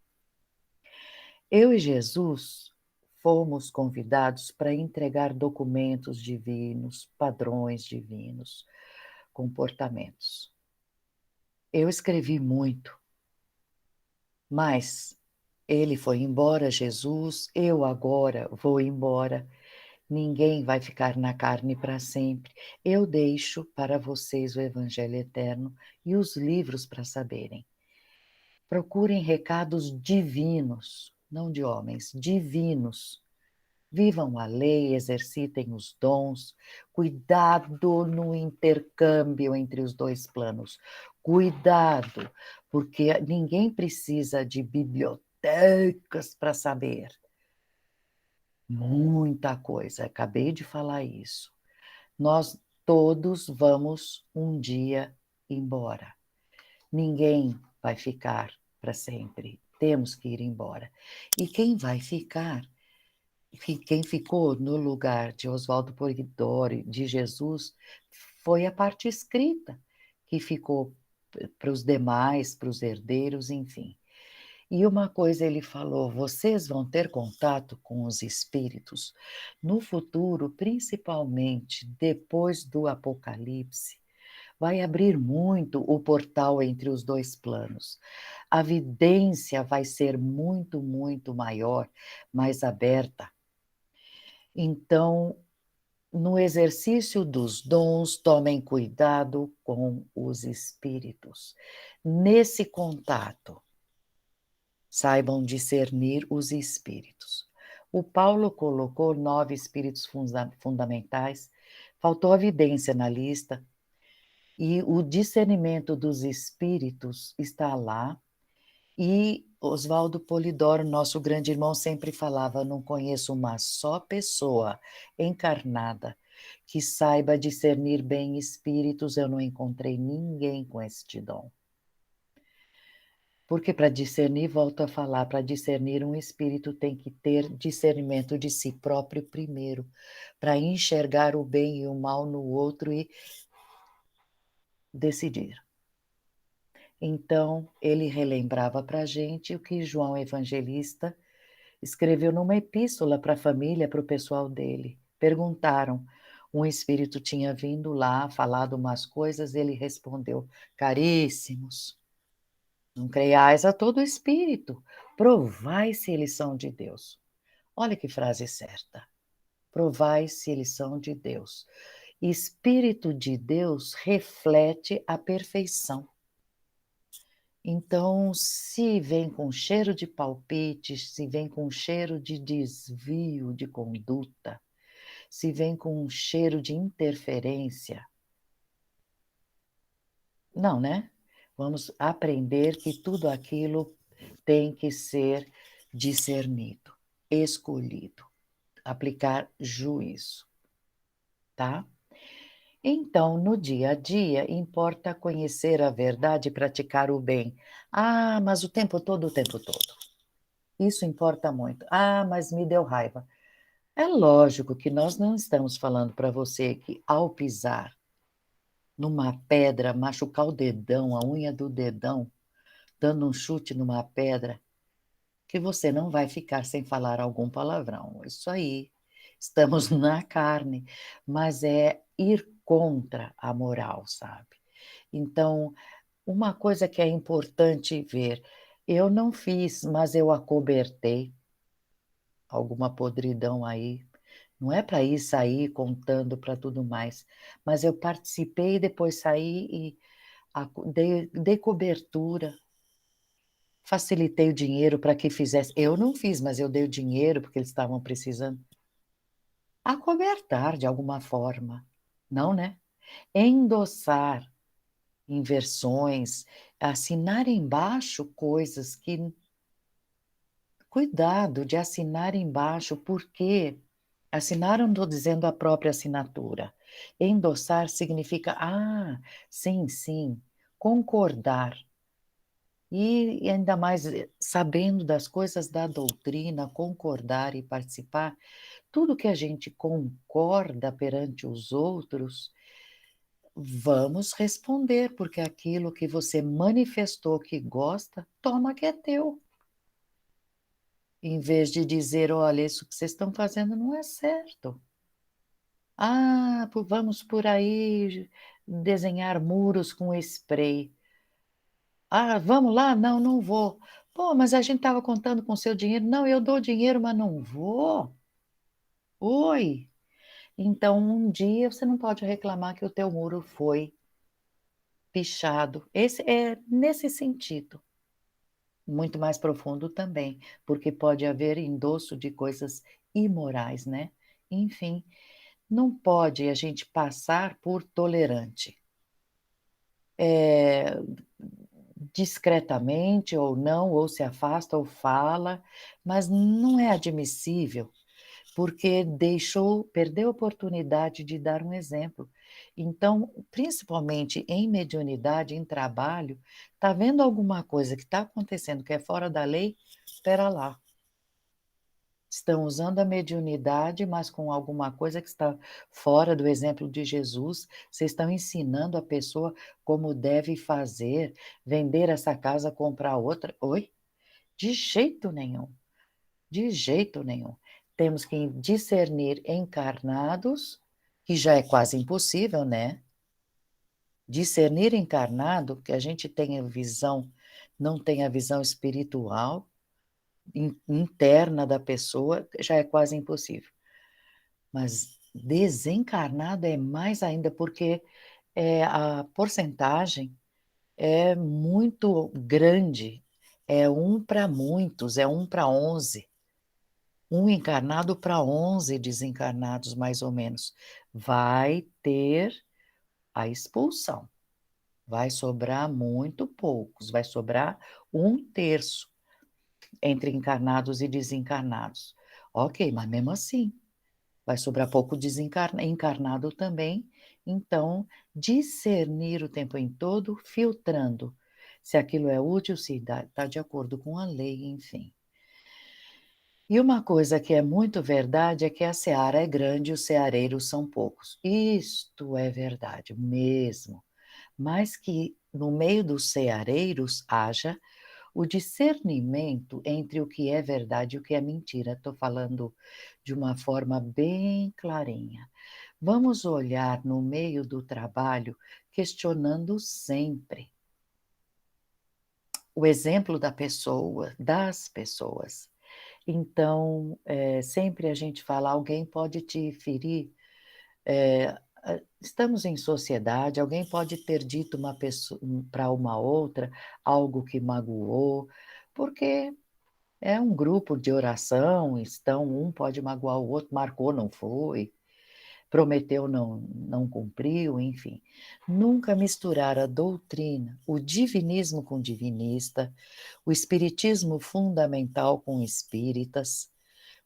eu e Jesus fomos convidados para entregar documentos divinos, padrões divinos, comportamentos. Eu escrevi muito, mas ele foi embora, Jesus, eu agora vou embora. Ninguém vai ficar na carne para sempre. Eu deixo para vocês o Evangelho Eterno e os livros para saberem. Procurem recados divinos, não de homens, divinos. Vivam a lei, exercitem os dons, cuidado no intercâmbio entre os dois planos. Cuidado, porque ninguém precisa de bibliotecas para saber. Muita coisa, acabei de falar isso. Nós todos vamos um dia embora. Ninguém vai ficar para sempre. Temos que ir embora. E quem vai ficar, quem ficou no lugar de Oswaldo Polidori, de Jesus, foi a parte escrita, que ficou para os demais, para os herdeiros, enfim. E uma coisa ele falou: vocês vão ter contato com os espíritos no futuro, principalmente depois do Apocalipse. Vai abrir muito o portal entre os dois planos. A vidência vai ser muito, muito maior, mais aberta. Então, no exercício dos dons, tomem cuidado com os espíritos. Nesse contato, saibam discernir os espíritos. O Paulo colocou 9 espíritos fundamentais, faltou a vidência na lista, e o discernimento dos espíritos está lá. E Oswaldo Polidoro, nosso grande irmão, sempre falava: não conheço uma só pessoa encarnada que saiba discernir bem espíritos, eu não encontrei ninguém com este dom. Porque para discernir, volto a falar, para discernir um espírito tem que ter discernimento de si próprio primeiro, para enxergar o bem e o mal no outro e decidir. Então, ele relembrava para a gente o que João Evangelista escreveu numa epístola para a família, para o pessoal dele. Perguntaram, um espírito tinha vindo lá, falado umas coisas, ele respondeu: caríssimos, não creiais a todo espírito, provai se eles são de Deus. Olha que frase certa. Provai se eles são de Deus. Espírito de Deus reflete a perfeição. Então, se vem com cheiro de palpite, se vem com cheiro de desvio de conduta, se vem com um cheiro de interferência, não, né? Vamos aprender que tudo aquilo tem que ser discernido, escolhido, aplicar juízo, tá? Então, no dia a dia, importa conhecer a verdade e praticar o bem. Ah, mas o tempo todo, o tempo todo. Isso importa muito. Ah, mas me deu raiva. É lógico que nós não estamos falando para você que ao pisar numa pedra, machucar o dedão, a unha do dedão, dando um chute numa pedra, que você não vai ficar sem falar algum palavrão. Isso aí, estamos na carne, mas é ir contra a moral, sabe? Então, uma coisa que é importante ver, eu não fiz, mas eu acobertei alguma podridão aí. Não é para ir sair contando para tudo mais, mas eu participei e depois saí e dei cobertura, facilitei o dinheiro para que fizesse. Eu não fiz, mas eu dei o dinheiro porque eles estavam precisando. Acobertar de alguma forma, não, né? Endossar inversões, assinar embaixo coisas que. Cuidado de assinar embaixo, porque assinar, não estou dizendo a própria assinatura. Endossar significa, sim, sim, concordar. E ainda mais sabendo das coisas da doutrina, concordar e participar, tudo que a gente concorda perante os outros, vamos responder, porque aquilo que você manifestou que gosta, toma que é teu. Em vez de dizer, olha, isso que vocês estão fazendo não é certo. Vamos por aí desenhar muros com spray. Vamos lá? Não, não vou. Pô, mas a gente estava contando com o seu dinheiro. Não, eu dou dinheiro, mas não vou. Oi. Então, um dia você não pode reclamar que o teu muro foi pichado. Esse é nesse sentido. Muito mais profundo também, porque pode haver endosso de coisas imorais, né? Enfim, não pode a gente passar por tolerante. Discretamente ou não, ou se afasta ou fala, mas não é admissível, porque perdeu a oportunidade de dar um exemplo. Então, principalmente em mediunidade, em trabalho, está vendo alguma coisa que está acontecendo que é fora da lei? Espera lá. Estão usando a mediunidade, mas com alguma coisa que está fora do exemplo de Jesus. Vocês estão ensinando a pessoa como deve fazer, vender essa casa, comprar outra. Oi? De jeito nenhum. De jeito nenhum. Temos que discernir encarnados, que já é quase impossível, né? Discernir encarnado, que a gente tenha visão, não tem a visão espiritual interna da pessoa, já é quase impossível. Mas desencarnado é mais ainda, porque a porcentagem é muito grande. É um para muitos, é 1 para 11. Um encarnado para 11 desencarnados, mais ou menos. Vai ter a expulsão. Vai sobrar muito poucos, vai sobrar 1/3 entre encarnados e desencarnados. Ok, mas mesmo assim, vai sobrar pouco encarnado também. Então, discernir o tempo em todo, filtrando. Se aquilo é útil, se está de acordo com a lei, enfim. E uma coisa que é muito verdade é que a seara é grande e os ceareiros são poucos. Isto é verdade mesmo, mas que no meio dos ceareiros haja o discernimento entre o que é verdade e o que é mentira. Estou falando de uma forma bem clarinha. Vamos olhar no meio do trabalho questionando sempre o exemplo da pessoa, das pessoas. Então, sempre a gente fala: alguém pode te ferir, estamos em sociedade, alguém pode ter dito para uma outra algo que magoou, porque é um grupo de oração, estão, um pode magoar o outro, marcou, não foi, prometeu, não cumpriu, enfim. Nunca misturar a doutrina, o divinismo com divinista, o espiritismo fundamental com espíritas,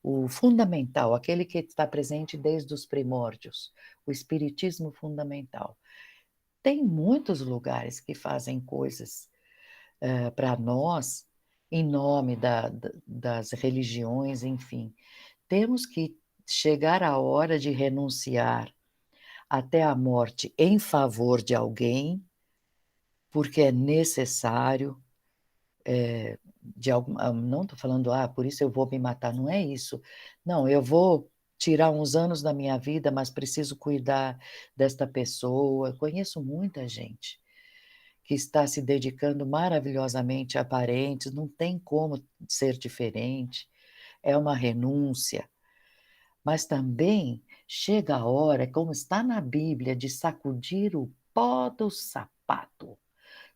o fundamental, aquele que está presente desde os primórdios, o espiritismo fundamental. Tem muitos lugares que fazem coisas para nós, em nome das religiões, enfim. Temos que chegar à hora de renunciar até a morte em favor de alguém, porque é necessário, não estou falando, por isso eu vou me matar, não é isso. Não, eu vou tirar uns anos da minha vida, mas preciso cuidar desta pessoa. Conheço muita gente que está se dedicando maravilhosamente a parentes, não tem como ser diferente, é uma renúncia. Mas também chega a hora, como está na Bíblia, de sacudir o pó do sapato.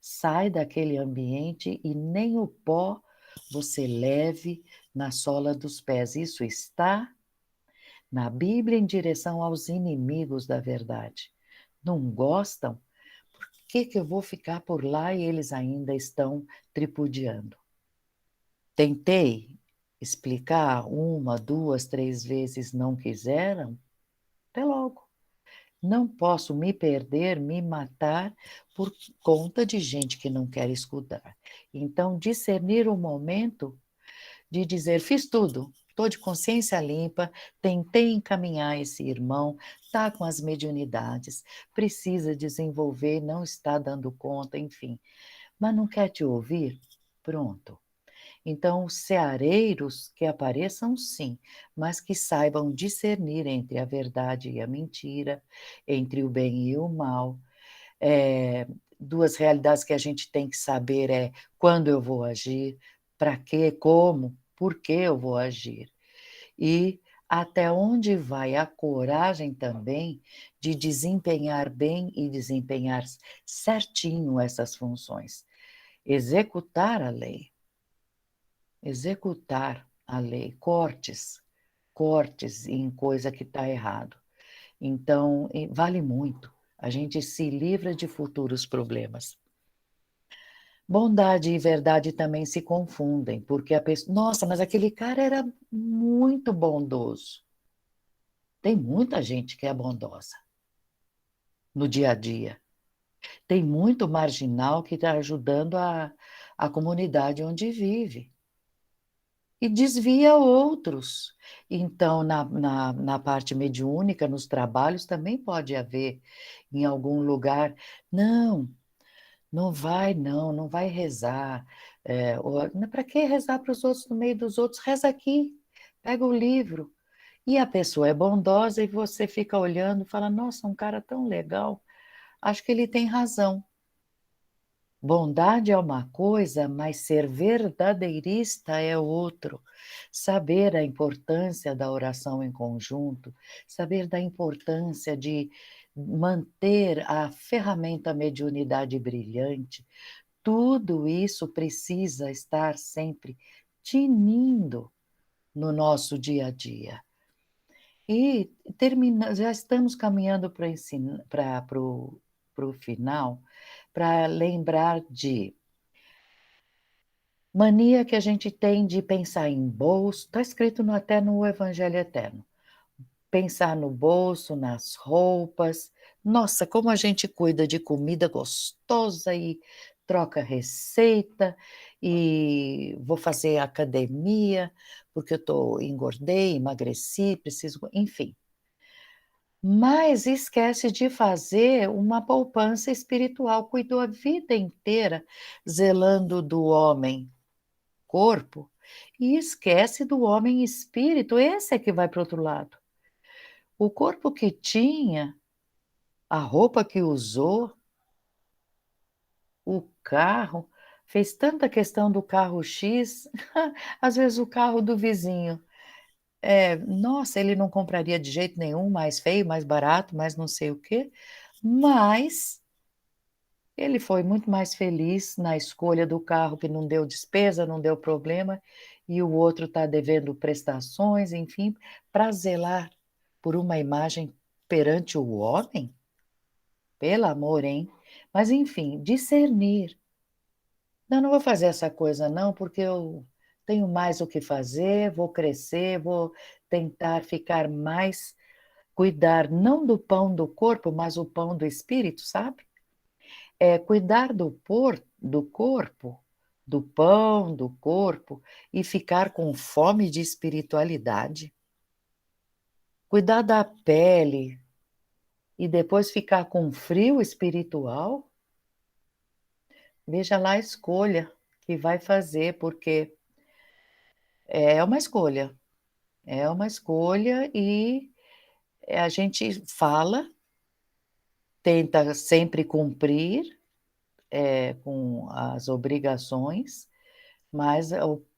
Sai daquele ambiente e nem o pó você leve na sola dos pés. Isso está na Bíblia em direção aos inimigos da verdade. Não gostam? Por que eu vou ficar por lá e eles ainda estão tripudiando? Tentei explicar uma, duas, três vezes, não quiseram? Até logo. Não posso me perder, me matar por conta de gente que não quer escutar. Então, discernir o momento de dizer: fiz tudo, estou de consciência limpa, tentei encaminhar esse irmão, está com as mediunidades, precisa desenvolver, não está dando conta, enfim, mas não quer te ouvir? Pronto. Então, os ceareiros que apareçam, sim, mas que saibam discernir entre a verdade e a mentira, entre o bem e o mal. Duas realidades que a gente tem que saber é quando eu vou agir, para quê, como, por que eu vou agir. E até onde vai a coragem também de desempenhar bem e desempenhar certinho essas funções. Executar a lei. Executar a lei, cortes em coisa que está errado. Então, vale muito. A gente se livra de futuros problemas. Bondade e verdade também se confundem, porque a pessoa, nossa, mas aquele cara era muito bondoso. Tem muita gente que é bondosa no dia a dia. Tem muito marginal que está ajudando a comunidade onde vive. E desvia outros. Então, na parte mediúnica, nos trabalhos, também pode haver em algum lugar, não, não vai, não vai rezar. Para que rezar para os outros no meio dos outros? Reza aqui, pega o livro. E a pessoa é bondosa e você fica olhando e fala, nossa, um cara tão legal, acho que ele tem razão. Bondade é uma coisa, mas ser verdadeirista é outro. Saber a importância da oração em conjunto, saber da importância de manter a ferramenta mediunidade brilhante, tudo isso precisa estar sempre tinindo no nosso dia a dia. E já estamos caminhando para o final, para lembrar de mania que a gente tem de pensar em bolso, está escrito até no Evangelho Eterno. Pensar no bolso, nas roupas. Nossa, como a gente cuida de comida gostosa e troca receita e vou fazer academia, porque engordei, emagreci, preciso, enfim. Mas esquece de fazer uma poupança espiritual, cuidou a vida inteira zelando do homem corpo e esquece do homem espírito, esse é que vai para o outro lado. O corpo que tinha, a roupa que usou, o carro, fez tanta questão do carro X, às vezes o carro do vizinho. Nossa, ele não compraria de jeito nenhum, mais feio, mais barato, mais não sei o quê, mas ele foi muito mais feliz na escolha do carro que não deu despesa, não deu problema, e o outro está devendo prestações, enfim, para zelar por uma imagem perante o homem? Pelo amor, hein? Mas enfim, discernir. Não, não vou fazer essa coisa não, porque eu tenho mais o que fazer, vou crescer, vou tentar ficar mais, cuidar não do pão do corpo, mas o pão do espírito, sabe? Cuidar do corpo, do pão do corpo e ficar com fome de espiritualidade. Cuidar da pele e depois ficar com frio espiritual. Veja lá a escolha que vai fazer, porque é uma escolha. É uma escolha e a gente fala, tenta sempre cumprir, com as obrigações, mas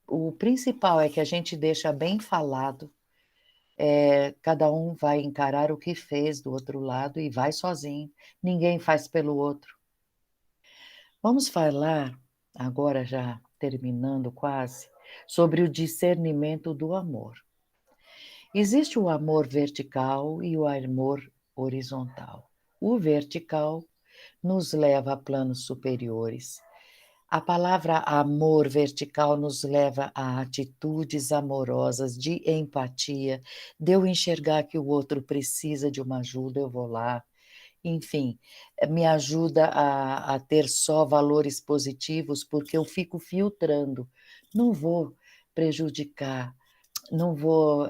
o principal é que a gente deixa bem falado, cada um vai encarar o que fez do outro lado e vai sozinho, ninguém faz pelo outro. Vamos falar, agora já terminando quase, sobre o discernimento do amor. Existe o amor vertical e o amor horizontal. O vertical nos leva a planos superiores. A palavra amor vertical nos leva a atitudes amorosas, de empatia, de eu enxergar que o outro precisa de uma ajuda, eu vou lá. Enfim, me ajuda a ter só valores positivos, porque eu fico filtrando. Não vou prejudicar, não vou,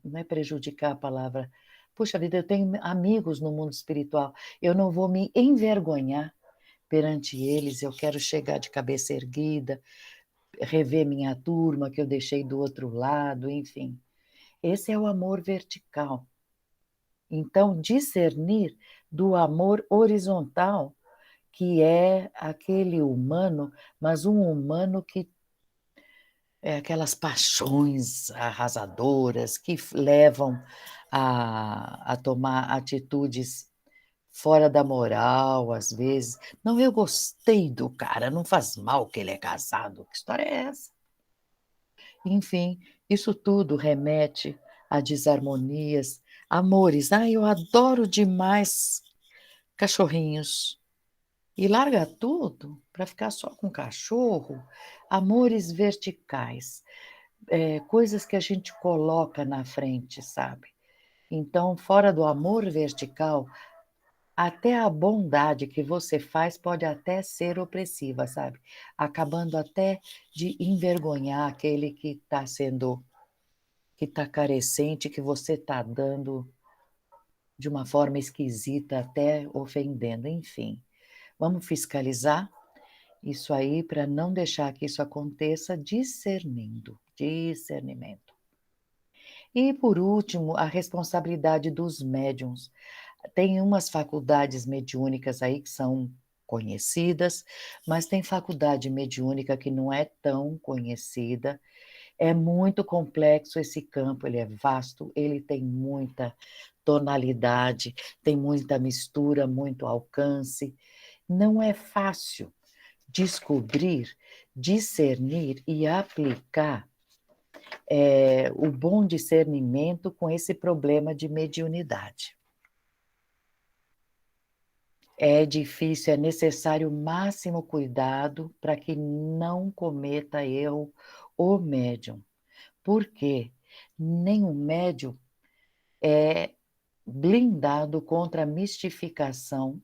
não é prejudicar a palavra. Puxa vida, eu tenho amigos no mundo espiritual, eu não vou me envergonhar perante eles, eu quero chegar de cabeça erguida, rever minha turma que eu deixei do outro lado, enfim. Esse é o amor vertical. Então, discernir do amor horizontal, que é aquele humano, mas um humano que é aquelas paixões arrasadoras que levam a tomar atitudes fora da moral, às vezes. Não, eu gostei do cara, não faz mal que ele é casado. Que história é essa? Enfim, isso tudo remete a desarmonias, amores. Ah, eu adoro demais cachorrinhos. E larga tudo para ficar só com cachorro. Amores verticais, coisas que a gente coloca na frente, sabe? Então, fora do amor vertical, até a bondade que você faz pode até ser opressiva, sabe? Acabando até de envergonhar aquele que está carecente, que você está dando de uma forma esquisita, até ofendendo, enfim. Vamos fiscalizar isso aí para não deixar que isso aconteça discernimento. E por último, a responsabilidade dos médiuns. Tem umas faculdades mediúnicas aí que são conhecidas, mas tem faculdade mediúnica que não é tão conhecida. É muito complexo esse campo, ele é vasto, ele tem muita tonalidade, tem muita mistura, muito alcance. Não é fácil descobrir, discernir e aplicar o bom discernimento com esse problema de mediunidade. É difícil, é necessário o máximo cuidado para que não cometa erro o médium. Por quê? Nenhum médium é blindado contra a mistificação,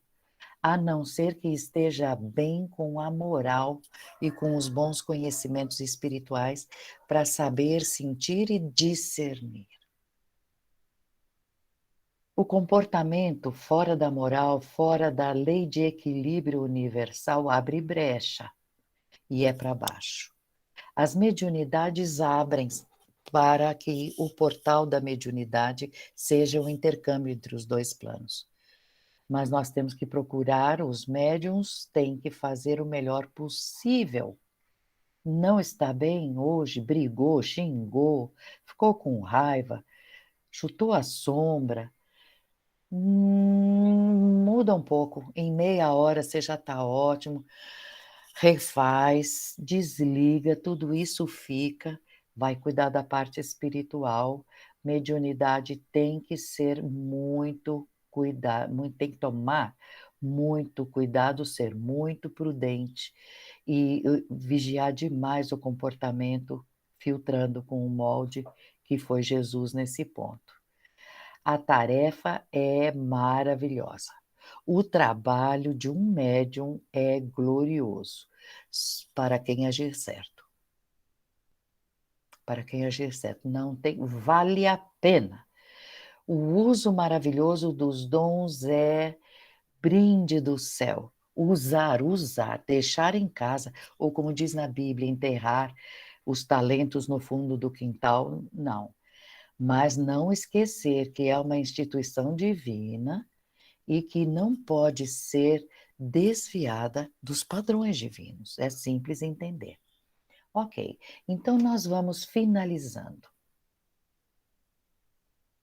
a não ser que esteja bem com a moral e com os bons conhecimentos espirituais para saber sentir e discernir. O comportamento fora da moral, fora da lei de equilíbrio universal, abre brecha e é para baixo. As mediunidades abrem para que o portal da mediunidade seja o intercâmbio entre os dois planos. Mas nós temos que procurar, os médiums têm que fazer o melhor possível. Não está bem hoje, brigou, xingou, ficou com raiva, chutou a sombra. Muda um pouco, em meia hora você já está ótimo, refaz, desliga, tudo isso fica, vai cuidar da parte espiritual. Mediunidade tem que ser muito cuidado, tem que tomar muito cuidado, ser muito prudente e vigiar demais o comportamento, filtrando com o molde que foi Jesus nesse ponto. A tarefa é maravilhosa. O trabalho de um médium é glorioso para quem agir certo. Para quem agir certo, não tem, vale a pena. O uso maravilhoso dos dons é brinde do céu. Usar, deixar em casa, ou como diz na Bíblia, enterrar os talentos no fundo do quintal, não. Mas não esquecer que é uma instituição divina e que não pode ser desviada dos padrões divinos. É simples entender. Ok, então nós vamos finalizando.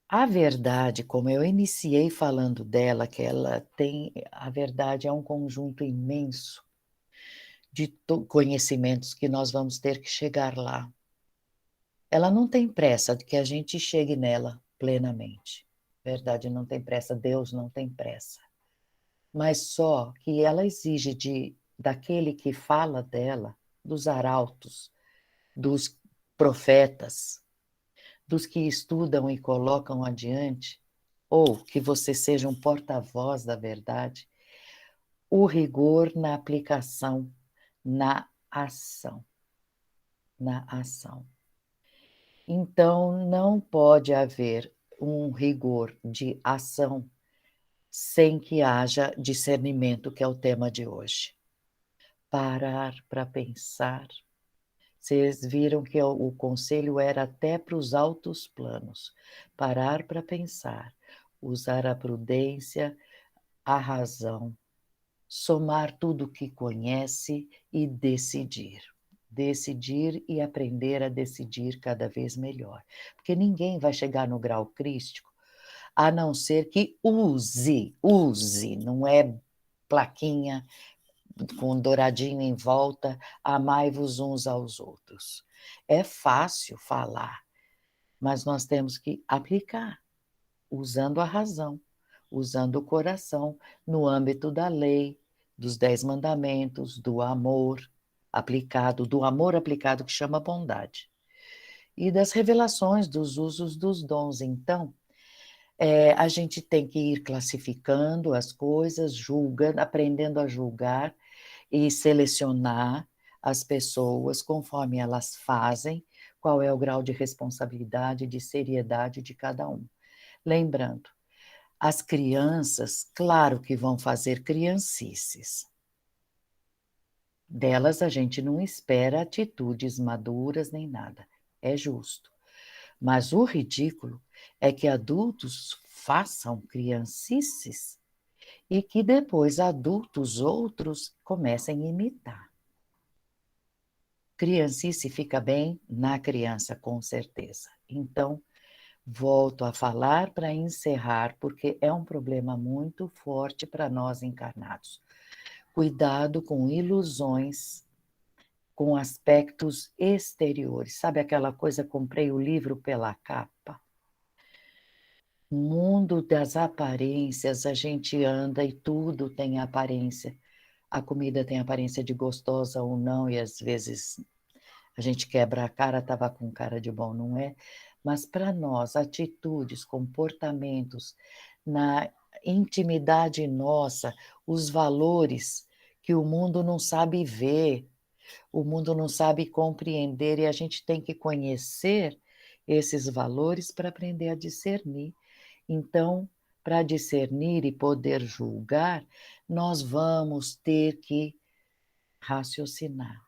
A verdade, como eu iniciei falando dela, que ela tem, a verdade é um conjunto imenso de conhecimentos que nós vamos ter que chegar lá. Ela não tem pressa de que a gente chegue nela plenamente. Verdade não tem pressa, Deus não tem pressa. Mas só que ela exige daquele que fala dela, dos arautos, dos profetas, dos que estudam e colocam adiante, ou que você seja um porta-voz da verdade, o rigor na aplicação, na ação, na ação. Então, não pode haver um rigor de ação sem que haja discernimento, que é o tema de hoje. Parar para pensar. Vocês viram que o conselho era até para os altos planos. Parar para pensar, usar a prudência, a razão, somar tudo o que conhece e decidir. Decidir e aprender a decidir cada vez melhor. Porque ninguém vai chegar no grau crístico a não ser que use, não é plaquinha com um douradinho em volta, amai-vos uns aos outros. É fácil falar, mas nós temos que aplicar, usando a razão, usando o coração, no âmbito da lei, dos 10 mandamentos, do amor aplicado, que chama bondade, e das revelações dos usos dos dons. Então, a gente tem que ir classificando as coisas, julgando, aprendendo a julgar e selecionar as pessoas conforme elas fazem, qual é o grau de responsabilidade, de seriedade de cada um. Lembrando, as crianças, claro que vão fazer criancices. Delas a gente não espera atitudes maduras nem nada, é justo. Mas o ridículo é que adultos façam criancices e que depois adultos outros comecem a imitar. Criancice fica bem na criança, com certeza. Então, volto a falar para encerrar, porque é um problema muito forte para nós encarnados. Cuidado com ilusões, com aspectos exteriores. Sabe aquela coisa, comprei o livro pela capa? Mundo das aparências, a gente anda e tudo tem aparência. A comida tem aparência de gostosa ou não, e às vezes a gente quebra a cara, estava com cara de bom, não é? Mas para nós, atitudes, comportamentos, intimidade nossa, os valores que o mundo não sabe ver, o mundo não sabe compreender e a gente tem que conhecer esses valores para aprender a discernir. Então, para discernir e poder julgar, nós vamos ter que raciocinar,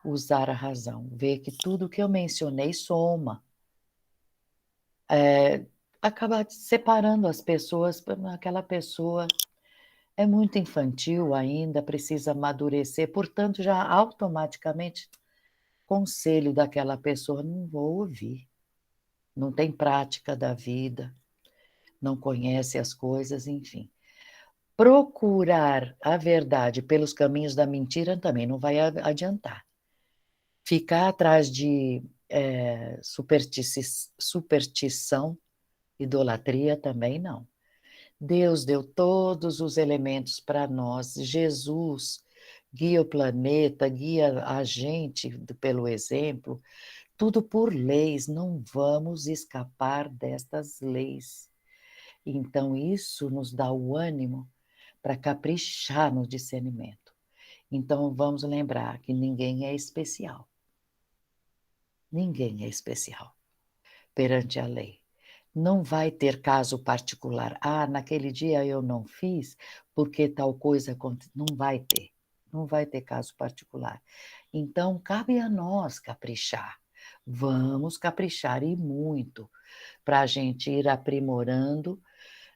usar a razão, ver que tudo que eu mencionei soma. Acaba separando as pessoas, aquela pessoa é muito infantil ainda, precisa amadurecer, portanto, já automaticamente, conselho daquela pessoa, não vou ouvir. Não tem prática da vida, não conhece as coisas, enfim. Procurar a verdade pelos caminhos da mentira também não vai adiantar. Ficar atrás de superstição, idolatria também não. Deus deu todos os elementos para nós. Jesus guia o planeta, guia a gente pelo exemplo, tudo por leis, não vamos escapar destas leis. Então, isso nos dá o ânimo para caprichar no discernimento. Então, vamos lembrar que ninguém é especial. Ninguém é especial perante a lei. Não vai ter caso particular. Ah, naquele dia eu não fiz porque tal coisa aconteceu. Não vai ter. Não vai ter caso particular. Então, cabe a nós caprichar. Vamos caprichar e muito para a gente ir aprimorando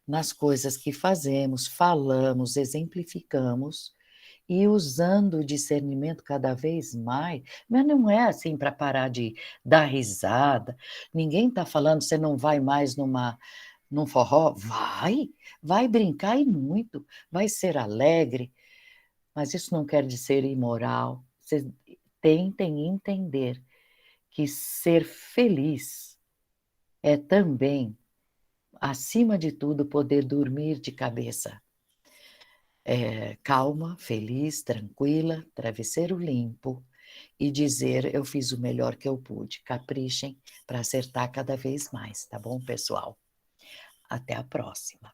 nas coisas que fazemos, falamos, exemplificamos e usando o discernimento cada vez mais, mas não é assim para parar de dar risada. Ninguém está falando você não vai mais num forró. Vai brincar e muito, vai ser alegre, mas isso não quer dizer imoral. Vocês tentem entender que ser feliz é também, acima de tudo, poder dormir de cabeça calma, feliz, tranquila, travesseiro limpo e dizer: eu fiz o melhor que eu pude. Caprichem para acertar cada vez mais, tá bom, pessoal? Até a próxima.